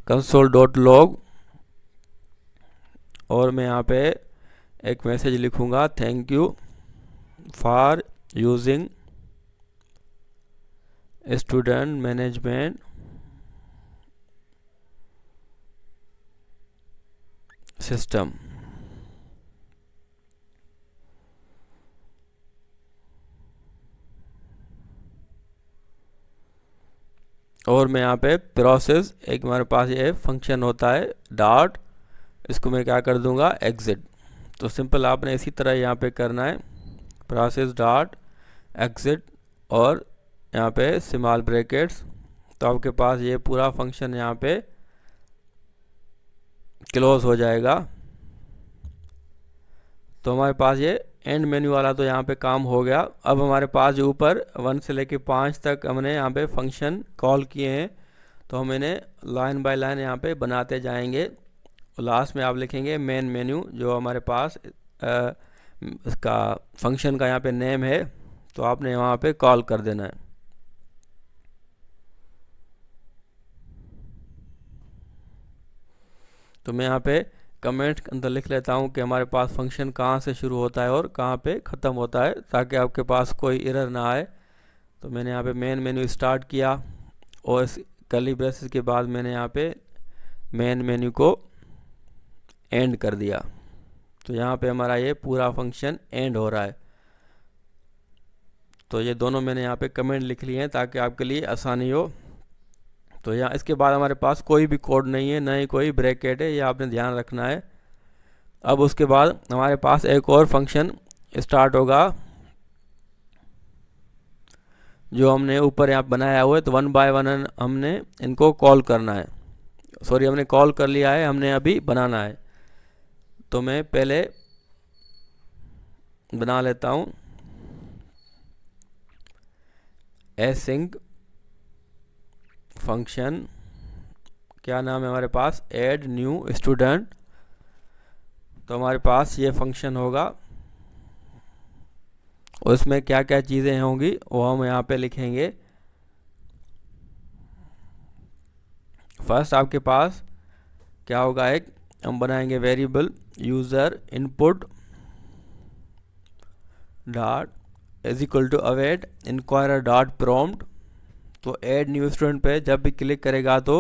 कंसोल डॉट लॉग, और मैं यहाँ पे एक मैसेज लिखूँगा thank you for using student management system. और मैं यहाँ पे प्रोसेस, एक हमारे पास ये फंक्शन होता है डॉट, इसको मैं क्या कर दूंगा एग्जिट। तो सिंपल आपने इसी तरह यहाँ पे करना है, प्रोसेस डॉट एग्जिट और यहाँ पे स्मॉल ब्रैकेट्स। तो आपके पास ये पूरा फंक्शन यहाँ पे क्लोज हो जाएगा। तो हमारे पास ये एंड मेन्यू वाला तो यहाँ पे काम हो गया। अब हमारे पास जो ऊपर 1 से लेके 5 तक हमने यहाँ पे फंक्शन कॉल किए हैं, तो हम इन्हें लाइन बाय लाइन यहाँ पे बनाते जाएंगे। लास्ट में आप लिखेंगे मेन मेन्यू, जो हमारे पास इसका फंक्शन का यहाँ पे नेम है, तो आपने वहाँ पे कॉल कर देना है। तो मैं यहाँ पे कमेंट के अंदर लिख लेता हूँ कि हमारे पास फंक्शन कहाँ से शुरू होता है और कहाँ पे ख़त्म होता है, ताकि आपके पास कोई एरर ना आए। तो मैंने यहाँ पे मेन मेन्यू स्टार्ट किया और इस कर्ली ब्रेसेस के बाद मैंने यहाँ पे मेन मेन्यू को एंड कर दिया। तो यहाँ पे हमारा ये पूरा फंक्शन एंड हो रहा है। तो ये दोनों मैंने यहाँ पे कमेंट लिख लिए हैं ताकि आपके लिए आसानी हो। तो यहाँ इसके बाद हमारे पास कोई भी कोड नहीं है, ना ही कोई ब्रैकेट है, ये आपने ध्यान रखना है। अब उसके बाद हमारे पास एक और फंक्शन स्टार्ट होगा जो हमने ऊपर यहाँ बनाया हुआ है। तो 1 बाय 1 हमने इनको कॉल करना है, सॉरी हमने कॉल कर लिया है, हमने अभी बनाना है। तो मैं पहले बना लेता हूँ एसिंक फंक्शन, क्या नाम है हमारे पास, ऐड न्यू स्टूडेंट। तो हमारे पास ये फंक्शन होगा और इसमें क्या क्या चीज़ें होंगी वो हम यहाँ पे लिखेंगे। फर्स्ट आपके पास क्या होगा, एक हम बनाएंगे variable user input dot is equal to await inquirer dot prompt. तो ऐड न्यू स्टूडेंट पे जब भी क्लिक करेगा तो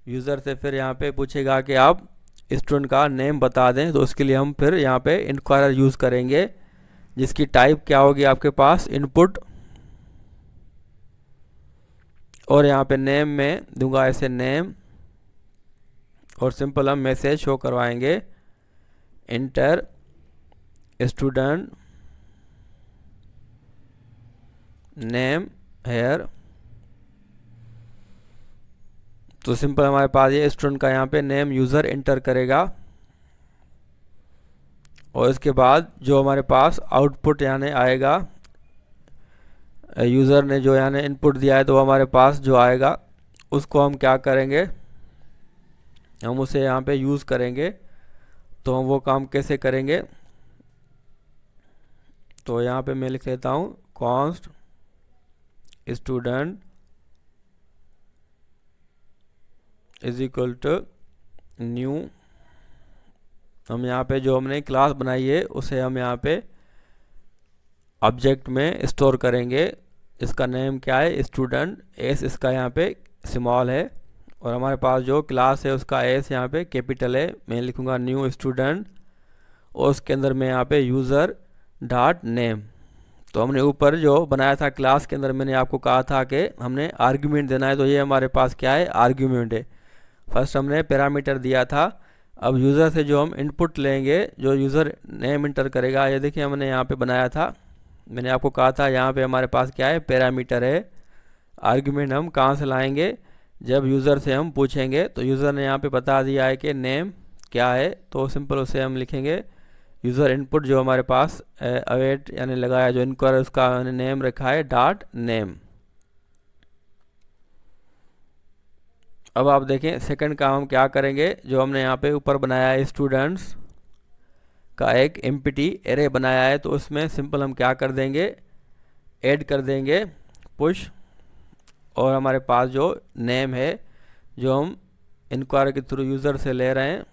यूज़र से फिर यहाँ पे पूछेगा कि आप स्टूडेंट का नेम बता दें, तो उसके लिए हम फिर यहाँ पे इंक्वायरर यूज़ करेंगे, जिसकी टाइप क्या होगी आपके पास इनपुट, और यहाँ पे नेम में दूंगा ऐसे नेम, और सिंपल हम मैसेज शो करवाएंगे इंटर स्टूडेंट नेम हेयर। तो सिंपल हमारे पास ये स्टूडेंट का यहाँ पे नेम यूज़र इंटर करेगा, और इसके बाद जो हमारे पास आउटपुट यानी आएगा, यूज़र ने जो यानी इनपुट दिया है तो हमारे पास जो आएगा उसको हम क्या करेंगे, हम उसे यहाँ पे यूज़ करेंगे। तो हम वो काम कैसे करेंगे, तो यहाँ पे मैं लिख लेता हूँ const student is equal to new. हम यहाँ पे जो हमने क्लास बनाई है उसे हम यहाँ पे ऑब्जेक्ट में स्टोर करेंगे। इसका नेम क्या है स्टूडेंट, एस इसका यहाँ पे स्मॉल है, और हमारे पास जो क्लास है उसका एस यहाँ पे कैपिटल है। मैं लिखूँगा न्यू स्टूडेंट, और उसके अंदर मैं यहाँ पे यूज़र डॉट नेम। तो हमने ऊपर जो बनाया था क्लास के अंदर मैंने आपको कहा था कि हमने आर्ग्यूमेंट देना है, तो ये हमारे पास क्या है आर्ग्यूमेंट है। फर्स्ट हमने पैरामीटर दिया था, अब यूज़र से जो हम इनपुट लेंगे, जो यूज़र नेम इंटर करेगा, ये देखिए हमने यहाँ पे बनाया था, मैंने आपको कहा था यहाँ पे हमारे पास क्या है पैरामीटर है। आर्ग्यूमेंट हम कहाँ से लाएंगे, जब यूज़र से हम पूछेंगे। तो यूज़र ने यहाँ पे बता दिया है कि नेम क्या है, तो सिंपल उसे हम लिखेंगे यूज़र इनपुट जो हमारे पास अवेट यानी लगाया जो इनक्वायर उसका नेम रखा है डॉट नेम। अब आप देखें सेकंड काम हम क्या करेंगे, जो हमने यहाँ पे ऊपर बनाया है स्टूडेंट्स का एक एम्प्टी एरे बनाया है, तो उसमें सिंपल हम क्या कर देंगे ऐड कर देंगे पुश, और हमारे पास जो नेम है जो हम इंक्वायर के थ्रू यूज़र से ले रहे हैं,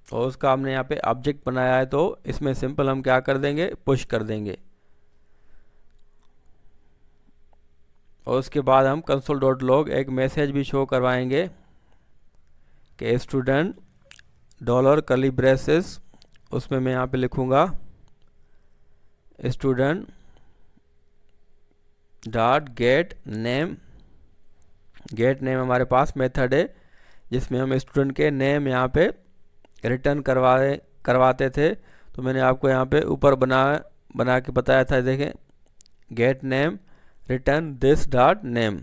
और उसका हमने यहाँ पे ऑब्जेक्ट बनाया है, तो इसमें सिंपल हम क्या कर देंगे पुश कर देंगे। और उसके बाद हम कंसोल डॉट लॉग एक मैसेज भी शो करवाएंगे कि स्टूडेंट डॉलर कर्ली ब्रेसेस, उसमें मैं यहाँ पे लिखूँगा student dot get name. Gate name हमारे पास मेथड है जिसमें हम स्टूडेंट के नेम यहाँ पे रिटर्न करवाते थे। तो मैंने आपको यहाँ पे ऊपर बना के बताया था, देखें gate name return this dot name.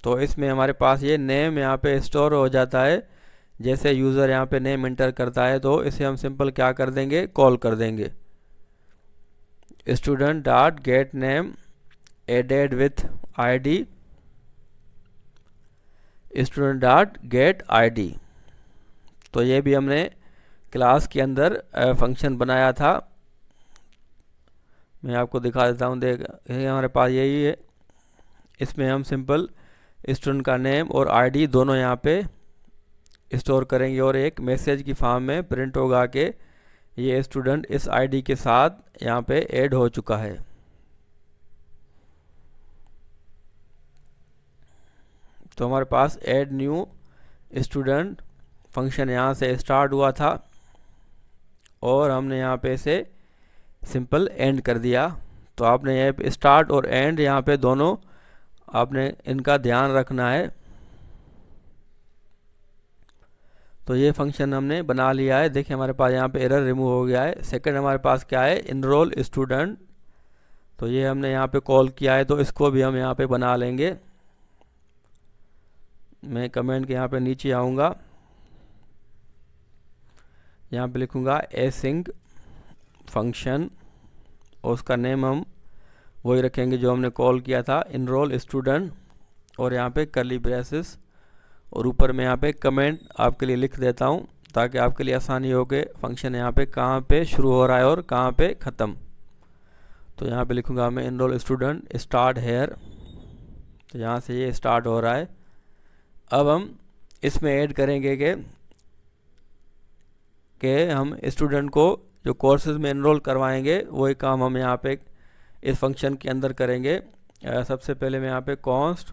तो इसमें हमारे पास ये नेम यहाँ पे स्टोर हो जाता है, जैसे यूज़र यहाँ पे नेम इंटर करता है तो इसे हम सिंपल क्या कर देंगे कॉल कर देंगे student dot get name added with ID student dot get ID. तो ये भी हमने क्लास के अंदर फंक्शन बनाया था, मैं आपको दिखा देता हूँ। देख ये हमारे पास यही है, इसमें हम सिंपल स्टूडेंट का नेम और आईडी दोनों यहाँ पे स्टोर करेंगे, और एक मैसेज की फॉर्म में प्रिंट होगा कि ये स्टूडेंट इस आईडी के साथ यहाँ पे ऐड हो चुका है। तो हमारे पास ऐड न्यू स्टूडेंट फंक्शन यहाँ से स्टार्ट हुआ था, और हमने यहाँ पे इसे सिंपल एंड कर दिया। तो आपने ये स्टार्ट और एंड यहाँ पे दोनों आपने इनका ध्यान रखना है। तो ये फंक्शन हमने बना लिया है, देखिए हमारे पास यहाँ पे एरर रिमूव हो गया है। सेकंड हमारे पास क्या है इनरोल स्टूडेंट, तो ये हमने यहाँ पे कॉल किया है, तो इसको भी हम यहाँ पे बना लेंगे। मैं कमेंट के यहाँ पे नीचे आऊँगा, यहाँ पे लिखूँगा एसिंक फंक्शन, और उसका नेम हम वही रखेंगे जो हमने कॉल किया था इनरोल स्टूडेंट, और यहाँ पे कर्ली ब्रेसेस, और ऊपर मैं यहाँ पे कमेंट आपके लिए लिख देता हूँ ताकि आपके लिए आसानी हो के फंक्शन यहाँ पे कहाँ पे शुरू हो रहा है और कहाँ पे ख़त्म। तो यहाँ पे लिखूँगा मैं इनरोल स्टूडेंट स्टार्ट हेयर, तो यहाँ से ये स्टार्ट हो रहा है। अब हम इसमें ऐड करेंगे कि हम स्टूडेंट को जो कोर्सेज में इनरोल करवाएंगे वही काम हम यहाँ पे इस फंक्शन के अंदर करेंगे। सबसे पहले मैं यहाँ पे const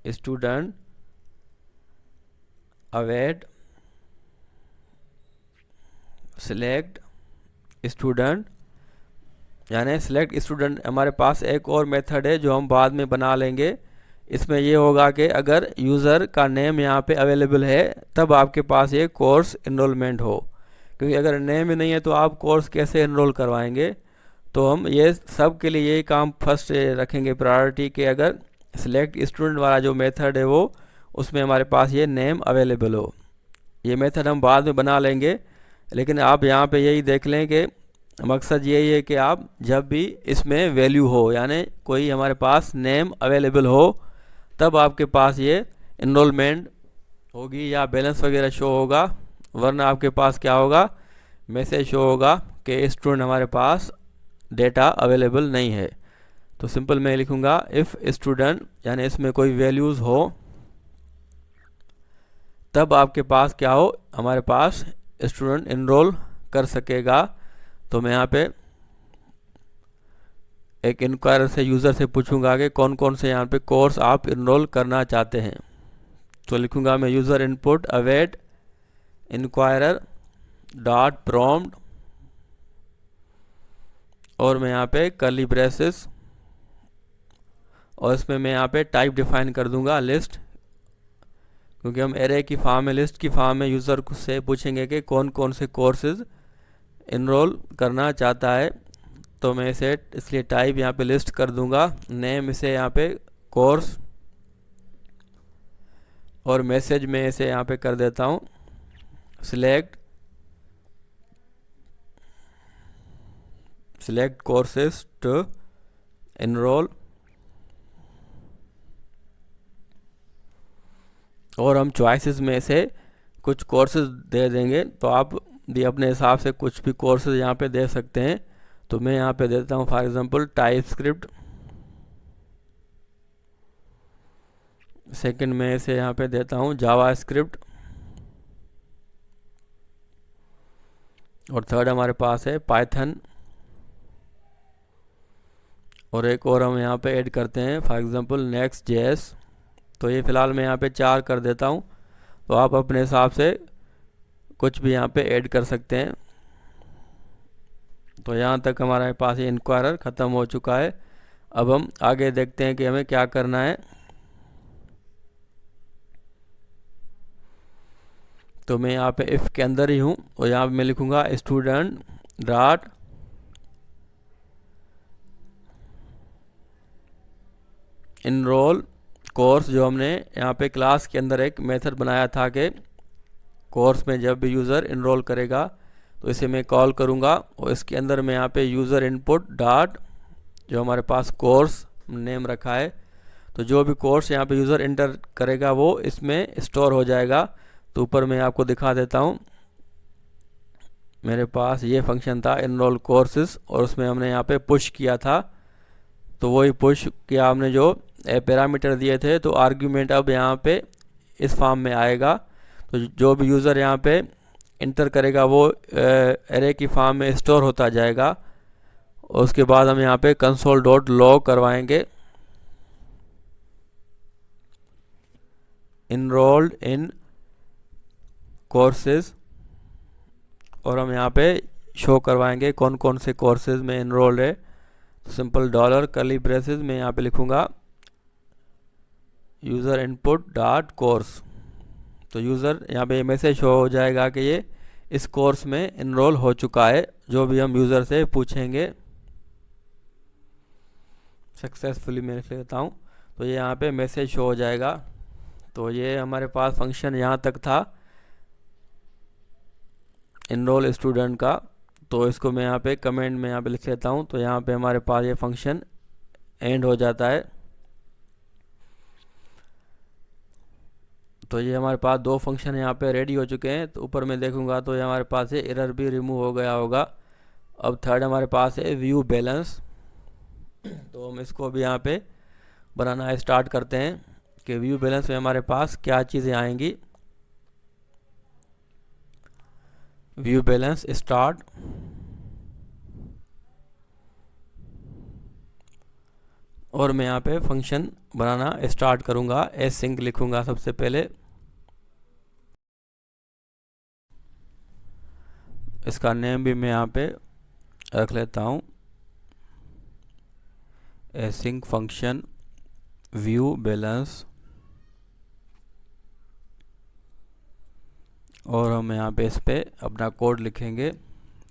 student await select student, यानी सिलेक्ट स्टूडेंट हमारे पास एक और मेथड है जो हम बाद में बना लेंगे। इसमें ये होगा कि अगर यूज़र का नेम यहाँ पे अवेलेबल है तब आपके पास ये कोर्स इनरोलमेंट हो, क्योंकि अगर नेम ही नहीं है तो आप कोर्स कैसे इनरोल करवाएंगे। तो हम ये सब के लिए यही काम फर्स्ट रखेंगे प्रायोरिटी के, अगर सिलेक्ट स्टूडेंट वाला जो मेथड है वो उसमें हमारे पास ये नेम अवेलेबल हो। ये मेथड हम बाद में बना लेंगे, लेकिन आप यहाँ पे यही देख लें कि मकसद यही है कि आप जब भी इसमें वैल्यू हो, यानी कोई हमारे पास नेम अवेलेबल हो, तब आपके पास ये इनरोलमेंट होगी या बैलेंस वगैरह शो होगा, वरना आपके पास क्या होगा, मैसेज शो होगा कि स्टूडेंट हमारे पास डेटा अवेलेबल नहीं है। तो सिंपल मैं लिखूँगा इफ़ स्टूडेंट, यानी इसमें कोई वैल्यूज़ हो तब आपके पास क्या हो, हमारे पास स्टूडेंट इनरोल कर सकेगा। तो मैं यहाँ पे एक इंक्वायरर से यूज़र से पूछूंगा कि कौन कौन से यहाँ पे कोर्स आप इनरोल करना चाहते हैं। तो लिखूंगा मैं user input await inquirer dot prompt, और मैं यहाँ पे कर्ली ब्रेसेस, और इसमें मैं यहाँ पे टाइप डिफाइन कर दूंगा लिस्ट, क्योंकि हम एरे की फॉर्म में, लिस्ट की फॉर्म में यूज़र से पूछेंगे कि कौन कौन से कोर्सेज इनरोल करना चाहता है। तो मैं इसे इसलिए टाइप यहाँ पे लिस्ट कर दूंगा, नेम इसे यहाँ पे कोर्स, और मैसेज में इसे यहाँ पे कर देता हूँ सिलेक्ट कोर्सेज टू इनरोल, और हम चॉइसेस में से कुछ कोर्सेज दे देंगे। तो आप भी अपने हिसाब से कुछ भी कोर्सेज यहाँ पे दे सकते हैं। तो मैं यहाँ पे देता हूँ फॉर एग्जांपल टाइपस्क्रिप्ट, सेकंड में इसे यहाँ पे देता हूँ जावास्क्रिप्ट, और थर्ड हमारे पास है पाइथन, और एक और हम यहाँ पे ऐड करते हैं फॉर एग्जांपल नेक्स्ट जेएस। तो ये फ़िलहाल मैं यहाँ पे 4 कर देता हूँ। तो आप अपने हिसाब से कुछ भी यहाँ पे ऐड कर सकते हैं। तो यहाँ तक हमारे पास ये इंक्वायरर ख़त्म हो चुका है। अब हम आगे देखते हैं कि हमें क्या करना है। तो मैं यहाँ पे इफ़ के अंदर ही हूँ, और यहाँ पे मैं लिखूँगा स्टूडेंट डॉट इनरोल कोर्स, जो हमने यहाँ पे क्लास के अंदर एक मेथड बनाया था कि कोर्स में जब भी यूज़र इनरोल करेगा तो इसे मैं कॉल करूँगा, और इसके अंदर मैं यहाँ पे यूज़र इनपुट डॉट, जो हमारे पास कोर्स नेम रखा है, तो जो भी कोर्स यहाँ पे यूज़र इंटर करेगा वो इसमें स्टोर हो जाएगा। तो ऊपर मैं आपको दिखा देता हूँ, मेरे पास ये फंक्शन था इनरोल कोर्सेज, और उसमें हमने यहाँ पे पुश किया था। तो वही पुश किया हमने, जो पैरामीटर दिए थे, तो आर्ग्यूमेंट अब यहाँ पे इस फॉर्म में आएगा। तो जो भी यूज़र यहाँ पे इंटर करेगा वो एरे की फॉर्म में स्टोर होता जाएगा। और उसके बाद हम यहाँ पे कंसोल डॉट लॉग करवाएंगे इनरोल्ड इन कोर्सेज, और हम यहाँ पे शो करवाएंगे कौन कौन से कोर्सेज में इनरोल्ड है। तो सिंपल डॉलर कर्ली ब्रेसेस में यहाँ पे लिखूँगा यूज़र इनपुट डॉट कोर्स। तो यूज़र यहाँ पे मैसेज शो हो जाएगा कि ये इस कोर्स में इनरोल हो चुका है, जो भी हम यूज़र से पूछेंगे। सक्सेसफुली मैं लिख लेता हूँ, तो ये यहाँ पे मैसेज शो हो जाएगा। तो ये हमारे पास फंक्शन यहाँ तक था इनरोल स्टूडेंट का। तो इसको मैं यहाँ पे कमेंट में यहाँ पे लिख लेता हूँ। तो यहाँ पे हमारे पास ये फंक्शन एंड हो जाता है। तो ये हमारे पास 2 फंक्शन यहाँ पे रेडी हो चुके हैं। तो ऊपर में देखूँगा तो ये हमारे पास ये एरर भी रिमूव हो गया होगा। अब थर्ड हमारे पास है व्यू बैलेंस। तो हम इसको भी यहाँ पे बनाना स्टार्ट करते हैं कि व्यू बैलेंस में हमारे पास क्या चीज़ें आएंगी। व्यू बैलेंस स्टार्ट, और मैं यहाँ पे फंक्शन बनाना स्टार्ट करूँगा। एसिंक लिखूँगा सबसे पहले। इसका नेम भी मैं यहाँ पे रख लेता हूँ, एसिंक फंक्शन व्यू बैलेंस। और हम यहाँ पे इस पे अपना कोड लिखेंगे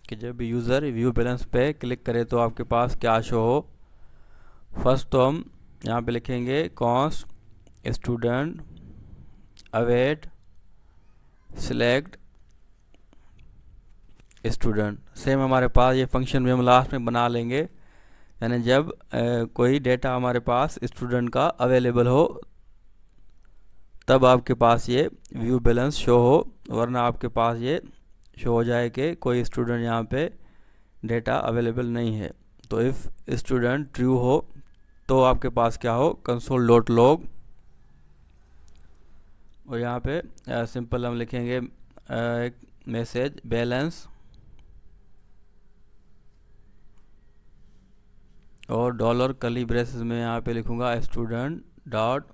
कि जब भी यूज़र व्यू बैलेंस पे क्लिक करे तो आपके पास क्या शो हो। फर्स्ट तो हम यहाँ पे लिखेंगे cons student await select student. Same हमारे पास ये फंक्शन भी हम लास्ट में बना लेंगे, यानी जब कोई डेटा हमारे पास स्टूडेंट का अवेलेबल हो तब आपके पास ये व्यू बैलेंस शो हो, वरना आपके पास ये शो हो जाए कि कोई स्टूडेंट यहाँ पे डेटा अवेलेबल नहीं है। तो इफ़ स्टूडेंट ट्रू हो तो आपके पास क्या हो, कंसोल डॉट लॉग। और यहाँ पे सिंपल हम लिखेंगे एक मैसेज बैलेंस और डॉलर कर्ली ब्रेसेस में यहाँ पे लिखूँगा student dot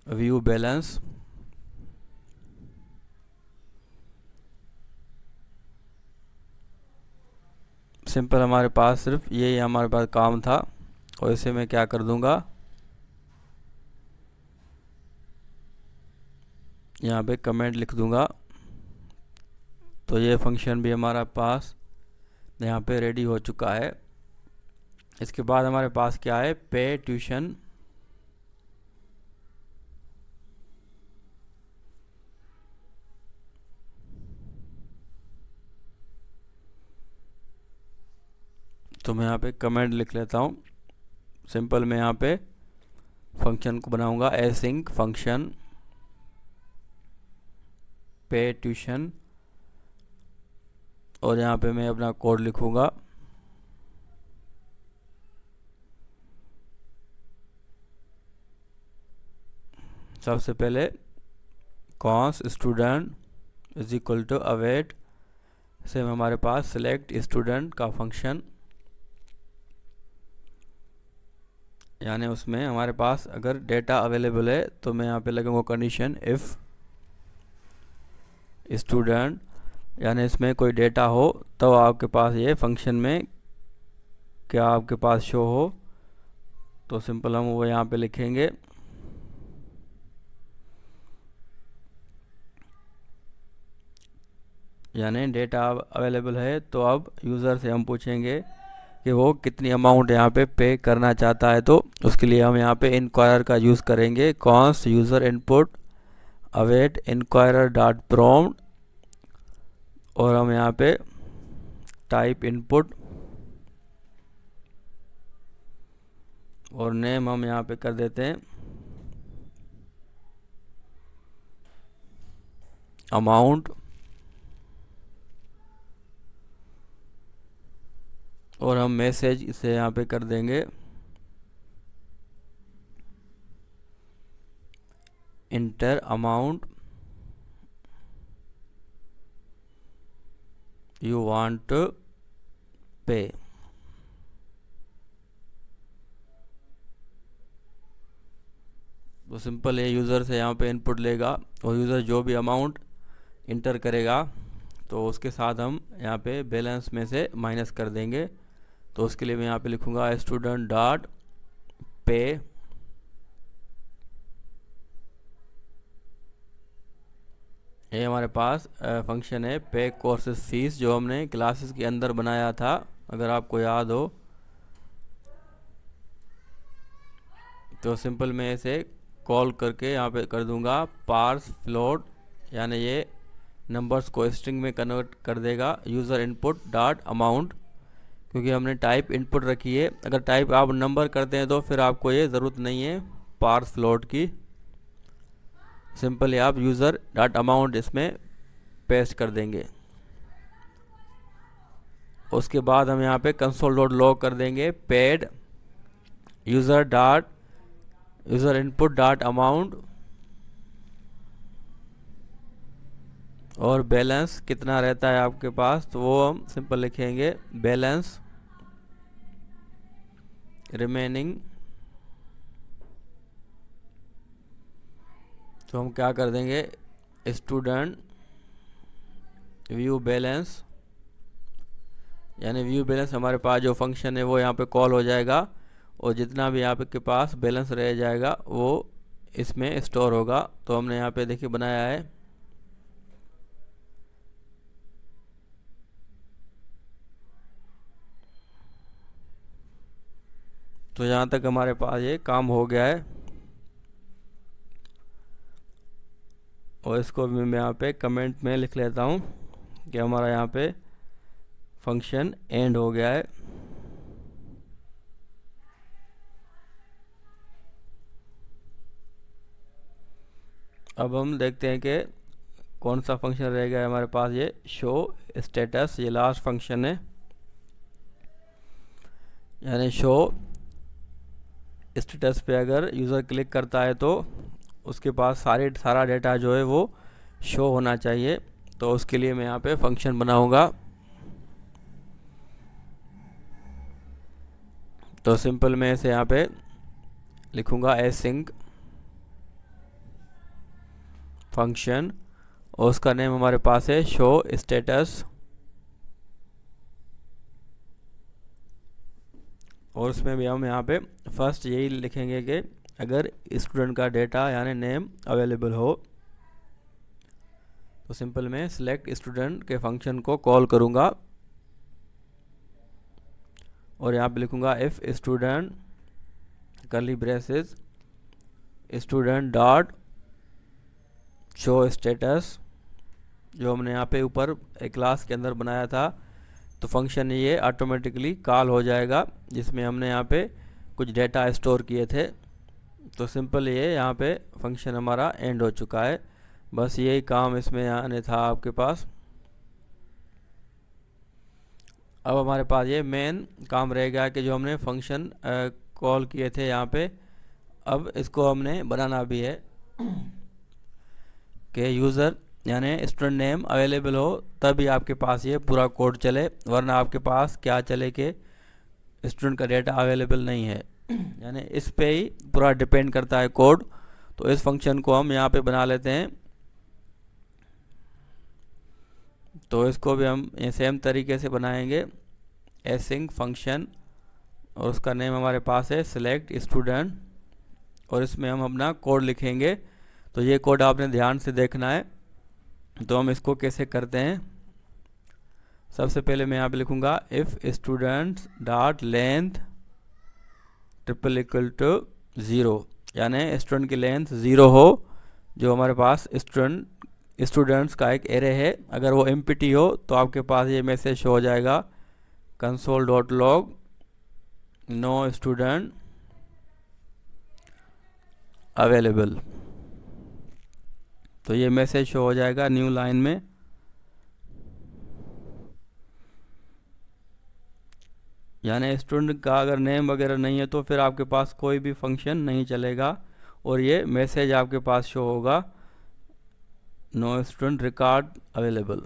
view balance. Simple हमारे पास सिर्फ ये हमारे पास काम था, और इसे मैं क्या कर दूंगा, यहाँ पे कमेंट लिख दूंगा। तो ये फंक्शन भी हमारे पास यहाँ पे रेडी हो चुका है। इसके बाद हमारे पास क्या है, पे ट्यूशन। तो मैं यहाँ पे कमेंट लिख लेता हूँ। सिंपल मैं यहाँ पे फंक्शन को बनाऊंगा एसिंक फंक्शन पे ट्यूशन, और यहाँ पे मैं अपना कोड लिखूंगा। सबसे पहले const student is equal to await से हमारे पास सिलेक्ट स्टूडेंट का फंक्शन, यानी उसमें हमारे पास अगर डेटा अवेलेबल है तो मैं यहाँ पे लगूंगा कंडीशन इफ़ स्टूडेंट, यानी इसमें कोई डेटा हो तो आपके पास ये फंक्शन में क्या आपके पास शो हो। तो सिंपल हम वो यहाँ पे लिखेंगे, यानी डेटा अवेलेबल है तो अब यूज़र से हम पूछेंगे कि वो कितनी अमाउंट यहाँ पे करना चाहता है। तो उसके लिए हम यहाँ पे इंक्वायर का यूज़ करेंगे, cons user input await inquirer dot prompt, और हम यहाँ पे टाइप इनपुट और नेम हम यहाँ पे कर देते हैं अमाउंट, और हम मैसेज इसे यहाँ पे कर देंगे enter amount you want to pay. तो सिंपल ये यूज़र से यहाँ पे इनपुट लेगा और यूज़र जो भी अमाउंट इंटर करेगा तो उसके साथ हम यहाँ पे बैलेंस में से माइनस कर देंगे। तो उसके लिए मैं यहाँ पे लिखूँगा स्टूडेंट डॉट पे, ये हमारे पास फंक्शन है पे कोर्सेज फीस, जो हमने क्लासेस के अंदर बनाया था अगर आपको याद हो। तो सिंपल मैं इसे कॉल करके यहाँ पे कर दूंगा पार्स फ्लोट, यानी ये नंबर्स को स्ट्रिंग में कन्वर्ट कर देगा यूज़र इनपुट डॉट अमाउंट, क्योंकि हमने टाइप इनपुट रखी है। अगर टाइप आप नंबर करते हैं तो फिर आपको ये ज़रूरत नहीं है पार्स फ्लोट की, सिंपली आप यूज़र डॉट अमाउंट इसमें पेस्ट कर देंगे। उसके बाद हम यहाँ पे कंसोल डॉट लॉग कर देंगे paid user input dot amount, और बैलेंस कितना रहता है आपके पास तो वो हम सिंपल लिखेंगे बैलेंस रिमेनिंग। तो हम क्या कर देंगे स्टूडेंट व्यू बैलेंस, यानी व्यू बैलेंस हमारे पास जो फंक्शन है वो यहाँ पे कॉल हो जाएगा और जितना भी यहाँ के पास बैलेंस रह जाएगा वो इसमें स्टोर होगा। तो हमने यहाँ पे देखिए बनाया है। तो यहाँ तक हमारे पास ये काम हो गया है और इसको भी मैं यहाँ पे कमेंट में लिख लेता हूँ कि हमारा यहाँ पे फंक्शन एंड हो गया है। अब हम देखते हैं कि कौन सा फंक्शन रह गया है हमारे पास। ये शो स्टेटस, ये लास्ट फंक्शन है। यानी शो स्टेटस पे अगर यूज़र क्लिक करता है तो उसके पास सारा डेटा जो है वो शो होना चाहिए। तो उसके लिए मैं यहाँ पे फंक्शन बनाऊंगा। तो सिंपल मैं इसे यहाँ पे लिखूंगा एसिंक फंक्शन और उसका नेम हमारे पास है शो स्टेटस। और उसमें भी हम यहाँ पे फर्स्ट यही लिखेंगे कि अगर स्टूडेंट का डेटा यानी नेम अवेलेबल हो। तो सिंपल में सिलेक्ट स्टूडेंट के फंक्शन को कॉल करूँगा और यहाँ पे लिखूँगा if student curly braces student dot show status, जो हमने यहाँ पे ऊपर एक क्लास के अंदर बनाया था। तो फंक्शन ये ऑटोमेटिकली कॉल हो जाएगा जिसमें हमने यहाँ पे कुछ डेटा स्टोर किए थे। तो सिंपल ये यहाँ पे फंक्शन हमारा एंड हो चुका है। बस यही काम इसमें आने था आपके पास। अब हमारे पास ये मेन काम रह गया कि जो हमने फंक्शन कॉल किए थे यहाँ पे, अब इसको हमने बनाना भी है कि यूज़र यानी स्टूडेंट नेम अवेलेबल हो तभी आपके पास ये पूरा कोड चले, वरना आपके पास क्या चले कि स्टूडेंट का डेटा अवेलेबल नहीं है। यानी इस पे ही पूरा डिपेंड करता है कोड। तो इस फंक्शन को हम यहाँ पे बना लेते हैं। तो इसको भी हम सेम तरीके से बनाएंगे एसिंक फंक्शन और उसका नेम हमारे पास है सिलेक्ट स्टूडेंट और इसमें हम अपना कोड लिखेंगे। तो ये कोड आपने ध्यान से देखना है। तो हम इसको कैसे करते हैं, सबसे पहले मैं यहाँ पे लिखूँगा if student dot length triple equal to 0, यानी स्टूडेंट की लेंथ 0 हो। जो हमारे पास स्टूडेंट्स का एक एरे है, अगर वो एम्प्टी हो तो आपके पास ये मैसेज शो हो जाएगा console dot log no student available. तो ये मैसेज शो हो जाएगा न्यू लाइन में। यानी स्टूडेंट का अगर नेम वगैरह नहीं है तो फिर आपके पास कोई भी फंक्शन नहीं चलेगा और ये मैसेज आपके पास शो होगा no student record available.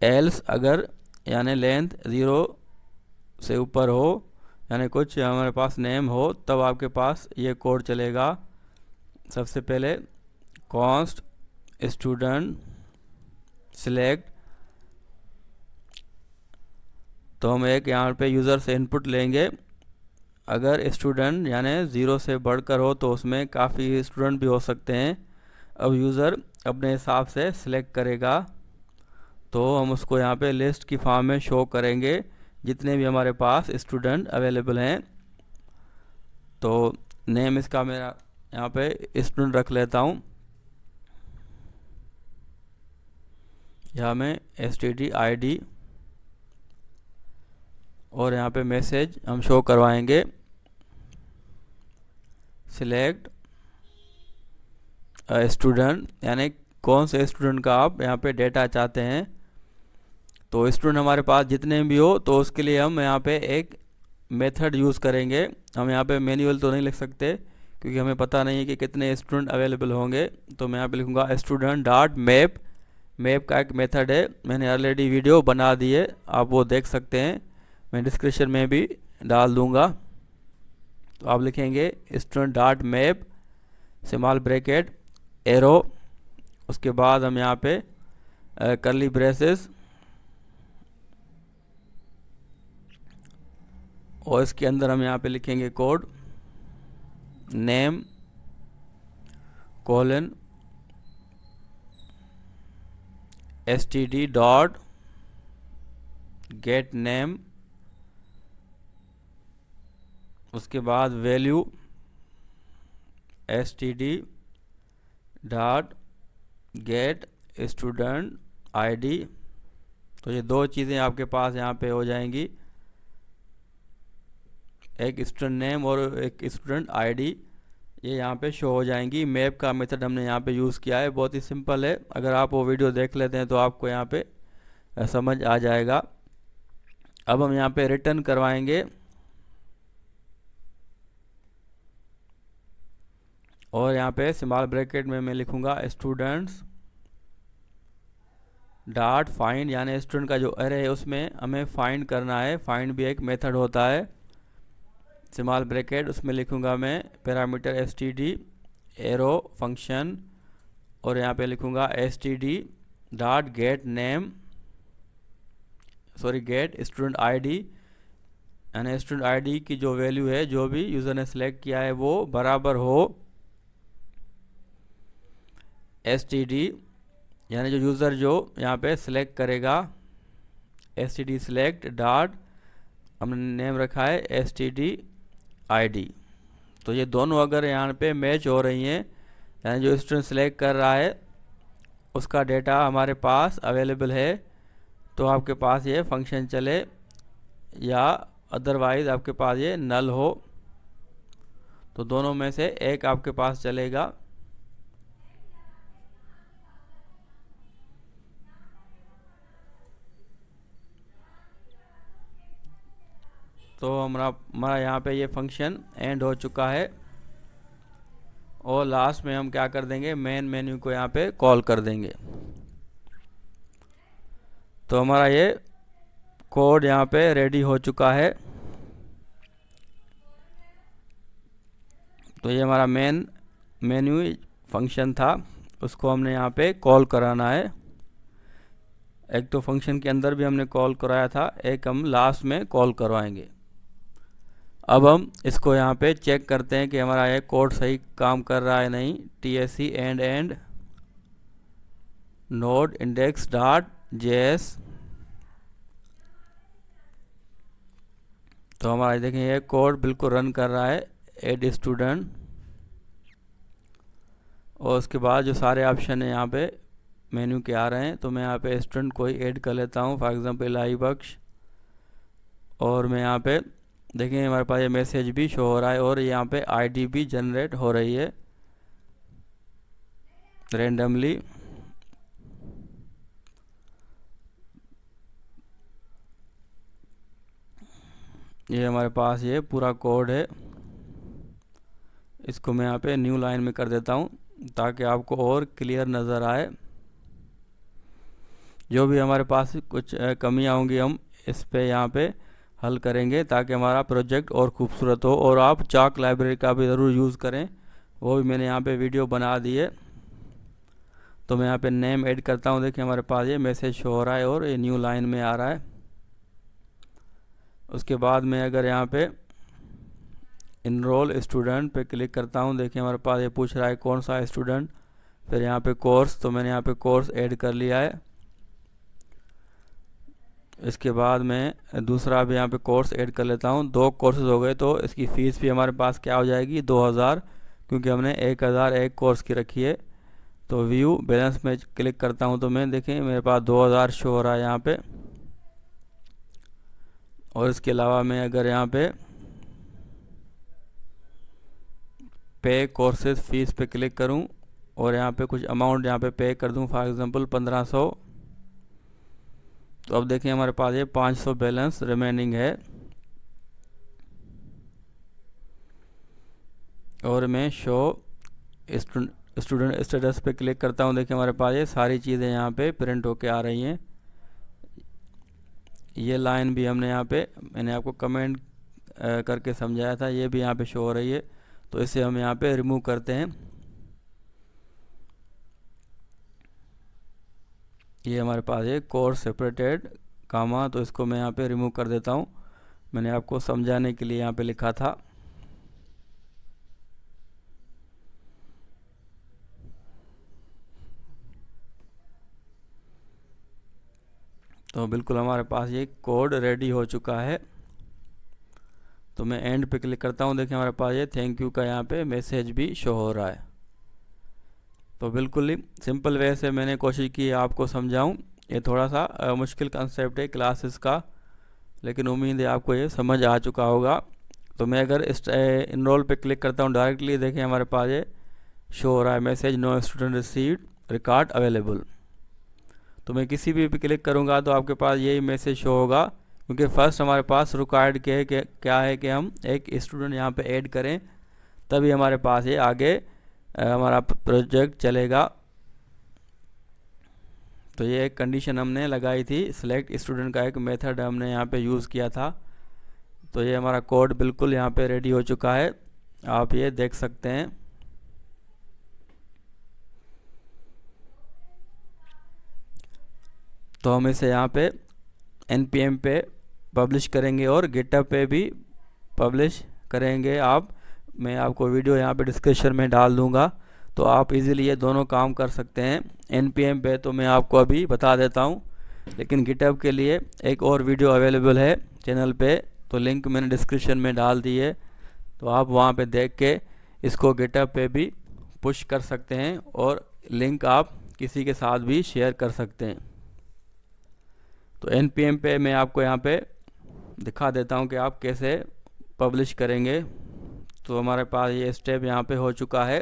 Else अगर यानी लेंथ 0 से ऊपर हो यानी कुछ हमारे पास नेम हो तब आपके पास ये कोड चलेगा। सबसे पहले कॉन्स्ट स्टूडेंट सिलेक्ट, तो हम एक यहाँ पे यूज़र से इनपुट लेंगे। अगर स्टूडेंट यानी 0 से बढ़कर हो तो उसमें काफ़ी स्टूडेंट भी हो सकते हैं। अब यूज़र अपने हिसाब से सिलेक्ट करेगा तो हम उसको यहाँ पे लिस्ट की फॉर्म में शो करेंगे जितने भी हमारे पास स्टूडेंट अवेलेबल हैं। तो नेम इसका मेरा यहाँ पे स्टूडेंट रख लेता हूँ। यहाँ में std और यहाँ पे मैसेज हम शो करवाएंगे सिलेक्ट स्टूडेंट, यानी कौन से स्टूडेंट का आप यहाँ पे डेटा चाहते हैं। तो स्टूडेंट हमारे पास जितने भी हो तो उसके लिए हम यहाँ पे एक मेथड यूज़ करेंगे। हम यहाँ पे मैन्युअल तो नहीं लिख सकते क्योंकि हमें पता नहीं है कि कितने स्टूडेंट अवेलेबल होंगे। तो मैं यहाँ पे लिखूँगा स्टूडेंट डॉट मैप। मैप का एक मेथड है, मैंने ऑलरेडी वीडियो बना दी है, आप वो देख सकते हैं, मैं डिस्क्रिप्शन में भी डाल दूँगा। तो आप लिखेंगे student dot map small bracket arrow उसके बाद हम यहाँ पे कर्ली ब्रेसेस और इसके अंदर हम यहाँ पे लिखेंगे code name colon std dot get name, उसके बाद value std dot gate student ID. तो ये दो चीज़ें आपके पास यहाँ पे हो जाएंगी, एक स्टूडेंट नेम और एक स्टूडेंट आईडी, ये यहाँ पे शो हो जाएंगी। मैप का मेथड हमने यहाँ पे यूज़ किया है, बहुत ही सिंपल है। अगर आप वो वीडियो देख लेते हैं तो आपको यहाँ पे समझ आ जाएगा। अब हम यहाँ पे रिटर्न करवाएंगे और यहाँ पे स्मॉल ब्रैकेट में मैं लिखूँगा स्टूडेंट्स डॉट फाइंड, यानी स्टूडेंट का जो अरे है उसमें हमें फाइंड करना है। फाइंड भी एक मेथड होता है। स्मॉल ब्रैकेट उसमें लिखूँगा मैं पैरामीटर std एरो फंक्शन और यहाँ पे लिखूँगा std dot get name gate student ID, यानी स्टूडेंट आईडी की जो वैल्यू है जो भी यूज़र ने सेलेक्ट किया है वो बराबर हो std, यानी जो यूज़र जो यहाँ पे सिलेक्ट करेगा std select डॉट हमने नेम रखा है std id। तो ये दोनों अगर यहाँ पे मैच हो रही हैं, यानी जो स्टूडेंट सेलेक्ट कर रहा है उसका डेटा हमारे पास अवेलेबल है, तो आपके पास ये फंक्शन चले, या अदरवाइज़ आपके पास ये नल हो, तो दोनों में से एक आपके पास चलेगा। तो हमारा यहाँ पे ये फंक्शन एंड हो चुका है और लास्ट में हम क्या कर देंगे, मेन मेन्यू को यहाँ पे कॉल कर देंगे। तो हमारा ये कोड यहाँ पे रेडी हो चुका है। तो ये हमारा मेन मेन्यू फंक्शन था, उसको हमने यहाँ पे कॉल कराना है। एक तो फंक्शन के अंदर भी हमने कॉल कराया था, एक हम लास्ट में कॉल करवाएंगे। अब हम इसको यहाँ पे चेक करते हैं कि हमारा ये कोड सही काम कर रहा है नहीं। tsc and node index dot js। तो हमारा देखें ये कोड बिल्कुल रन कर रहा है, एड स्टूडेंट, और उसके बाद जो सारे ऑप्शन है यहाँ पे मेन्यू के आ रहे हैं। तो मैं यहाँ पे स्टूडेंट को ही ऐड कर लेता हूँ, फॉर एग्जांपल आई बख्श, और मैं यहाँ पे देखें हमारे पास ये मैसेज भी शो हो रहा है और यहाँ पे आईडी भी जनरेट हो रही है रेंडमली। ये हमारे पास ये पूरा कोड है। इसको मैं यहाँ पे न्यू लाइन में कर देता हूँ ताकि आपको और क्लियर नज़र आए। जो भी हमारे पास कुछ कमियाँ होंगी हम इस पे यहाँ पे हल करेंगे ताकि हमारा प्रोजेक्ट और खूबसूरत हो। और आप चाक लाइब्रेरी का भी ज़रूर यूज़ करें, वो भी मैंने यहाँ पे वीडियो बना दी है। तो मैं यहाँ पे नेम ऐड करता हूँ, देखिए हमारे पास ये मैसेज शो हो रहा है और ये न्यू लाइन में आ रहा है। उसके बाद मैं अगर यहाँ पे इनरोल स्टूडेंट पे क्लिक करता हूँ, देखिए हमारे पास ये पूछ रहा है कौन सा स्टूडेंट, फिर यहाँ पे कोर्स, तो मैंने यहाँ पे कोर्स ऐड कर लिया है। इसके बाद मैं दूसरा भी यहाँ पे कोर्स ऐड कर लेता हूँ। 2 कोर्सेज हो गए, तो इसकी फ़ीस भी हमारे पास क्या हो जाएगी 2000, क्योंकि हमने 1000 एक कोर्स की रखी है। तो व्यू बैलेंस में क्लिक करता हूँ तो मैं देखें मेरे पास 2000 शो हो रहा है यहाँ पे। और इसके अलावा मैं अगर यहाँ पे कोर्सेज फीस पे क्लिक करूँ और यहाँ पे कुछ अमाउंट यहाँ पे कर दूँ, फॉर एग्जांपल 1500, तो अब देखें हमारे पास ये 500 बैलेंस रिमेनिंग है। और मैं शो स्टूडेंट स्टेटस पे क्लिक करता हूँ, देखिए हमारे पास ये सारी चीज़ें यहाँ पे प्रिंट होके आ रही हैं। ये लाइन भी हमने यहाँ पे मैंने आपको कमेंट करके समझाया था, ये भी यहाँ पे शो हो रही है। तो इसे हम यहाँ पे रिमूव करते हैं। ये हमारे पास है कोर्स सेपरेटेड कामा, तो इसको मैं यहाँ पे रिमूव कर देता हूँ। मैंने आपको समझाने के लिए यहाँ पे लिखा था। तो बिल्कुल हमारे पास ये कोड रेडी हो चुका है। तो मैं एंड पे क्लिक करता हूँ, देखिए हमारे पास ये थैंक यू का यहाँ पे मैसेज भी शो हो रहा है। तो बिल्कुल ही सिंपल वे से मैंने कोशिश की आपको समझाऊं। ये थोड़ा सा मुश्किल कंसेप्ट है क्लासेस का, लेकिन उम्मीद है आपको ये समझ आ चुका होगा। तो मैं अगर इस इनरोल पे क्लिक करता हूँ डायरेक्टली, देखें हमारे पास ये शो हो रहा है message no student received record available. तो मैं किसी भी पे क्लिक करूँगा तो आपके पास यही मैसेज शो होगा, क्योंकि फर्स्ट हमारे पास रिक्वायर्ड क्या है कि हम एक स्टूडेंट यहाँ पे ऐड करें, तभी हमारे पास ये आगे हमारा प्रोजेक्ट चलेगा। तो ये एक कंडीशन हमने लगाई थी, सिलेक्ट स्टूडेंट का एक मेथड हमने यहाँ पे यूज़ किया था। तो ये हमारा कोड बिल्कुल यहाँ पे रेडी हो चुका है, आप ये देख सकते हैं। तो हम इसे यहाँ पे npm पे पब्लिश करेंगे और गिटहब पे भी पब्लिश करेंगे। मैं आपको वीडियो यहाँ पे डिस्क्रिप्शन में डाल दूँगा, तो आप इजीली ये दोनों काम कर सकते हैं। npm पे तो मैं आपको अभी बता देता हूँ, लेकिन गिटहब के लिए एक और वीडियो अवेलेबल है चैनल पे, तो लिंक मैंने डिस्क्रिप्शन में डाल दी है। तो आप वहाँ पे देख के इसको गिटहब पे भी पुश कर सकते हैं और लिंक आप किसी के साथ भी शेयर कर सकते हैं। तो npm पे मैं आपको यहाँ पे दिखा देता हूँ कि आप कैसे पब्लिश करेंगे। तो हमारे पास ये स्टेप यहाँ पे हो चुका है।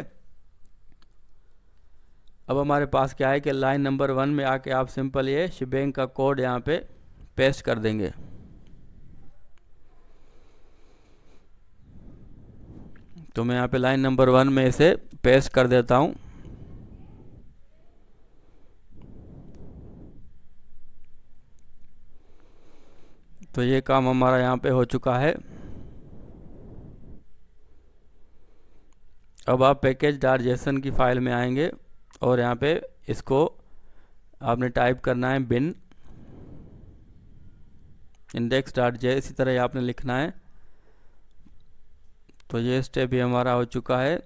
अब हमारे पास क्या है कि लाइन नंबर 1 में आके आप सिंपल ये shebang का कोड यहाँ पे पेस्ट कर देंगे। तो मैं यहाँ पे लाइन नंबर 1 में इसे पेस्ट कर देता हूँ। तो ये काम हमारा यहाँ पे हो चुका है। अब आप पैकेज.json की फाइल में आएंगे और यहाँ पे इसको आपने टाइप करना है बिन index.js, इसी तरह आपने लिखना है। तो ये स्टेप भी हमारा हो चुका है।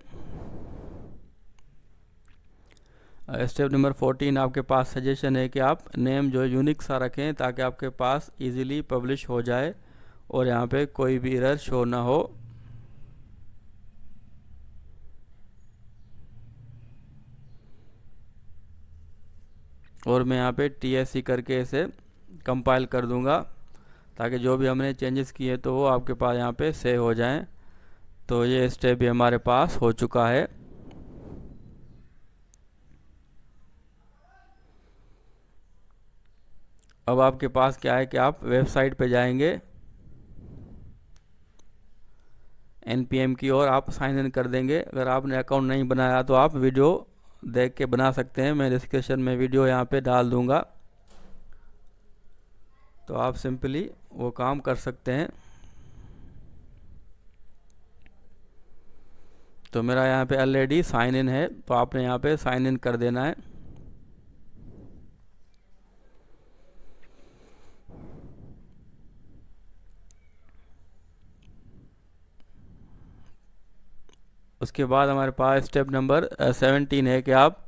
स्टेप नंबर 14 आपके पास सजेशन है कि आप नेम जो यूनिक सा रखें, ताकि आपके पास इजीली पब्लिश हो जाए और यहाँ पे कोई भी एरर शो ना हो। और मैं यहाँ पे TSC करके इसे कंपाइल कर दूंगा, ताकि जो भी हमने चेंजेस किए तो वो आपके पास यहाँ पे सेव हो जाएं। तो ये स्टेप भी हमारे पास हो चुका है। अब आपके पास क्या है कि आप वेबसाइट पे जाएंगे npm की और आप साइन इन कर देंगे। अगर आपने अकाउंट नहीं बनाया तो आप वीडियो देख के बना सकते हैं, मैं डिस्क्रिप्शन में वीडियो यहाँ पे डाल दूंगा, तो आप सिंपली वो काम कर सकते हैं। तो मेरा यहाँ पे ऑलरेडी साइन इन है, तो आपने यहाँ पे साइन इन कर देना है। उसके बाद हमारे पास स्टेप नंबर 17 है कि आप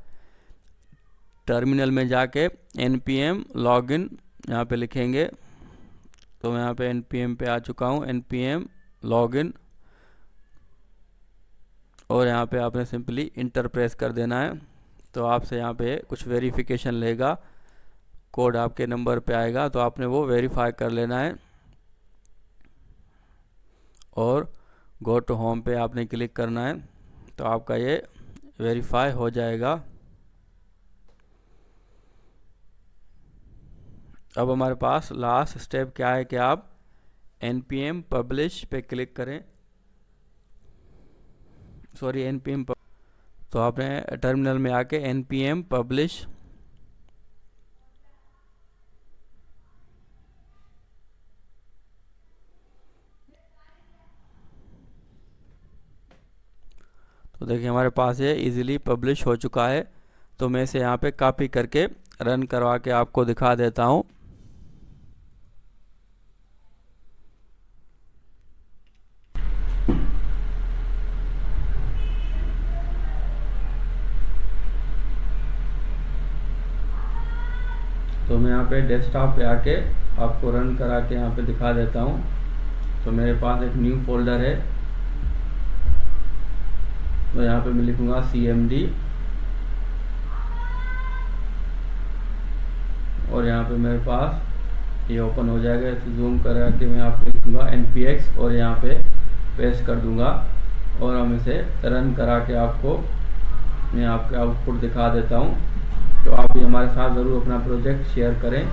टर्मिनल में जाके npm लॉगिन यहाँ पे लिखेंगे। तो मैं यहाँ पे npm पे आ चुका हूँ, npm लॉगिन, और यहाँ पे आपने सिंपली इंटर प्रेस कर देना है। तो आपसे यहाँ पे कुछ वेरिफिकेशन लेगा, कोड आपके नंबर पे आएगा, तो आपने वो वेरीफाई कर लेना है और गो टू होम पे आपने क्लिक करना है, तो आपका ये वेरीफाई हो जाएगा। अब हमारे पास लास्ट स्टेप क्या है कि आप npm पब्लिश पे क्लिक करें, सॉरी npm तो आपने टर्मिनल में आके npm पब्लिश तो देखिए हमारे पास ये इजीली पब्लिश हो चुका है। तो मैं इसे यहाँ पे कॉपी करके रन करवा के आपको दिखा देता हूँ। तो मैं यहाँ पे डेस्कटॉप पे आके आपको रन करा के यहाँ पे दिखा देता हूँ। तो मेरे पास एक न्यू फोल्डर है, तो यहाँ पे मैं लिखूँगा CMD और यहाँ पे मेरे पास ये ओपन हो जाएगा। इसे जूम करा के मैं आपको लिखूँगा NPX और यहाँ पे पेस्ट कर दूँगा और हम इसे रन करा के आपको मैं आपके आउटपुट दिखा देता हूँ। तो आप भी हमारे साथ ज़रूर अपना प्रोजेक्ट शेयर करें।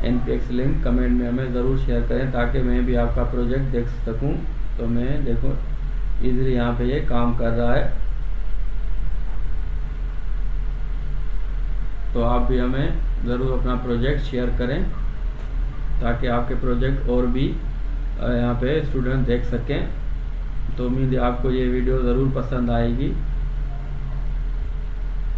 NPX लिंक कमेंट में हमें ज़रूर शेयर करें ताकि मैं भी आपका प्रोजेक्ट देख सकूं। तो मैं देखो इजीली यहाँ पे ये काम कर रहा है। तो आप भी हमें ज़रूर अपना प्रोजेक्ट शेयर करें ताकि आपके प्रोजेक्ट और भी यहाँ पे स्टूडेंट देख सकें। तो उम्मीद है आपको ये वीडियो ज़रूर पसंद आएगी।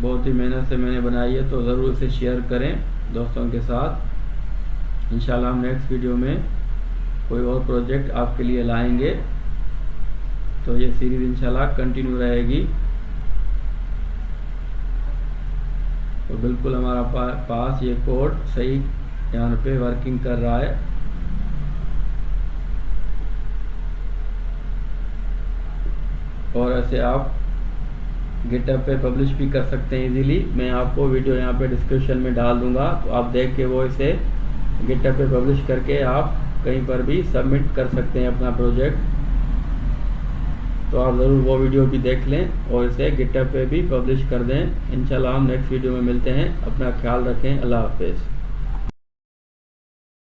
बहुत ही मेहनत से मैंने बनाई है, तो ज़रूर इसे शेयर करें दोस्तों के साथ। इंशाल्लाह हम नेक्स्ट वीडियो में कोई और प्रोजेक्ट आपके लिए लाएंगे। तो ये सीरीज़ इंशाल्लाह कंटिन्यू रहेगी। तो बिल्कुल हमारा पास ये कोड सही यहाँ पे वर्किंग कर रहा है। और ऐसे आप गिटहब पे पब्लिश भी कर सकते हैं इजीली। मैं आपको वीडियो यहाँ पे डिस्क्रिप्शन में डाल दूंगा, तो आप देख के वो इसे गिटहब पे पब्लिश करके आप कहीं पर भी सबमिट कर सकते हैं अपना प्रोजेक्ट। तो आप ज़रूर वो वीडियो भी देख लें और इसे गिटहब पे भी पब्लिश कर दें। इंशाल्लाह हम नेक्स्ट वीडियो में मिलते हैं। अपना ख्याल रखें। अल्लाह हाफिज़।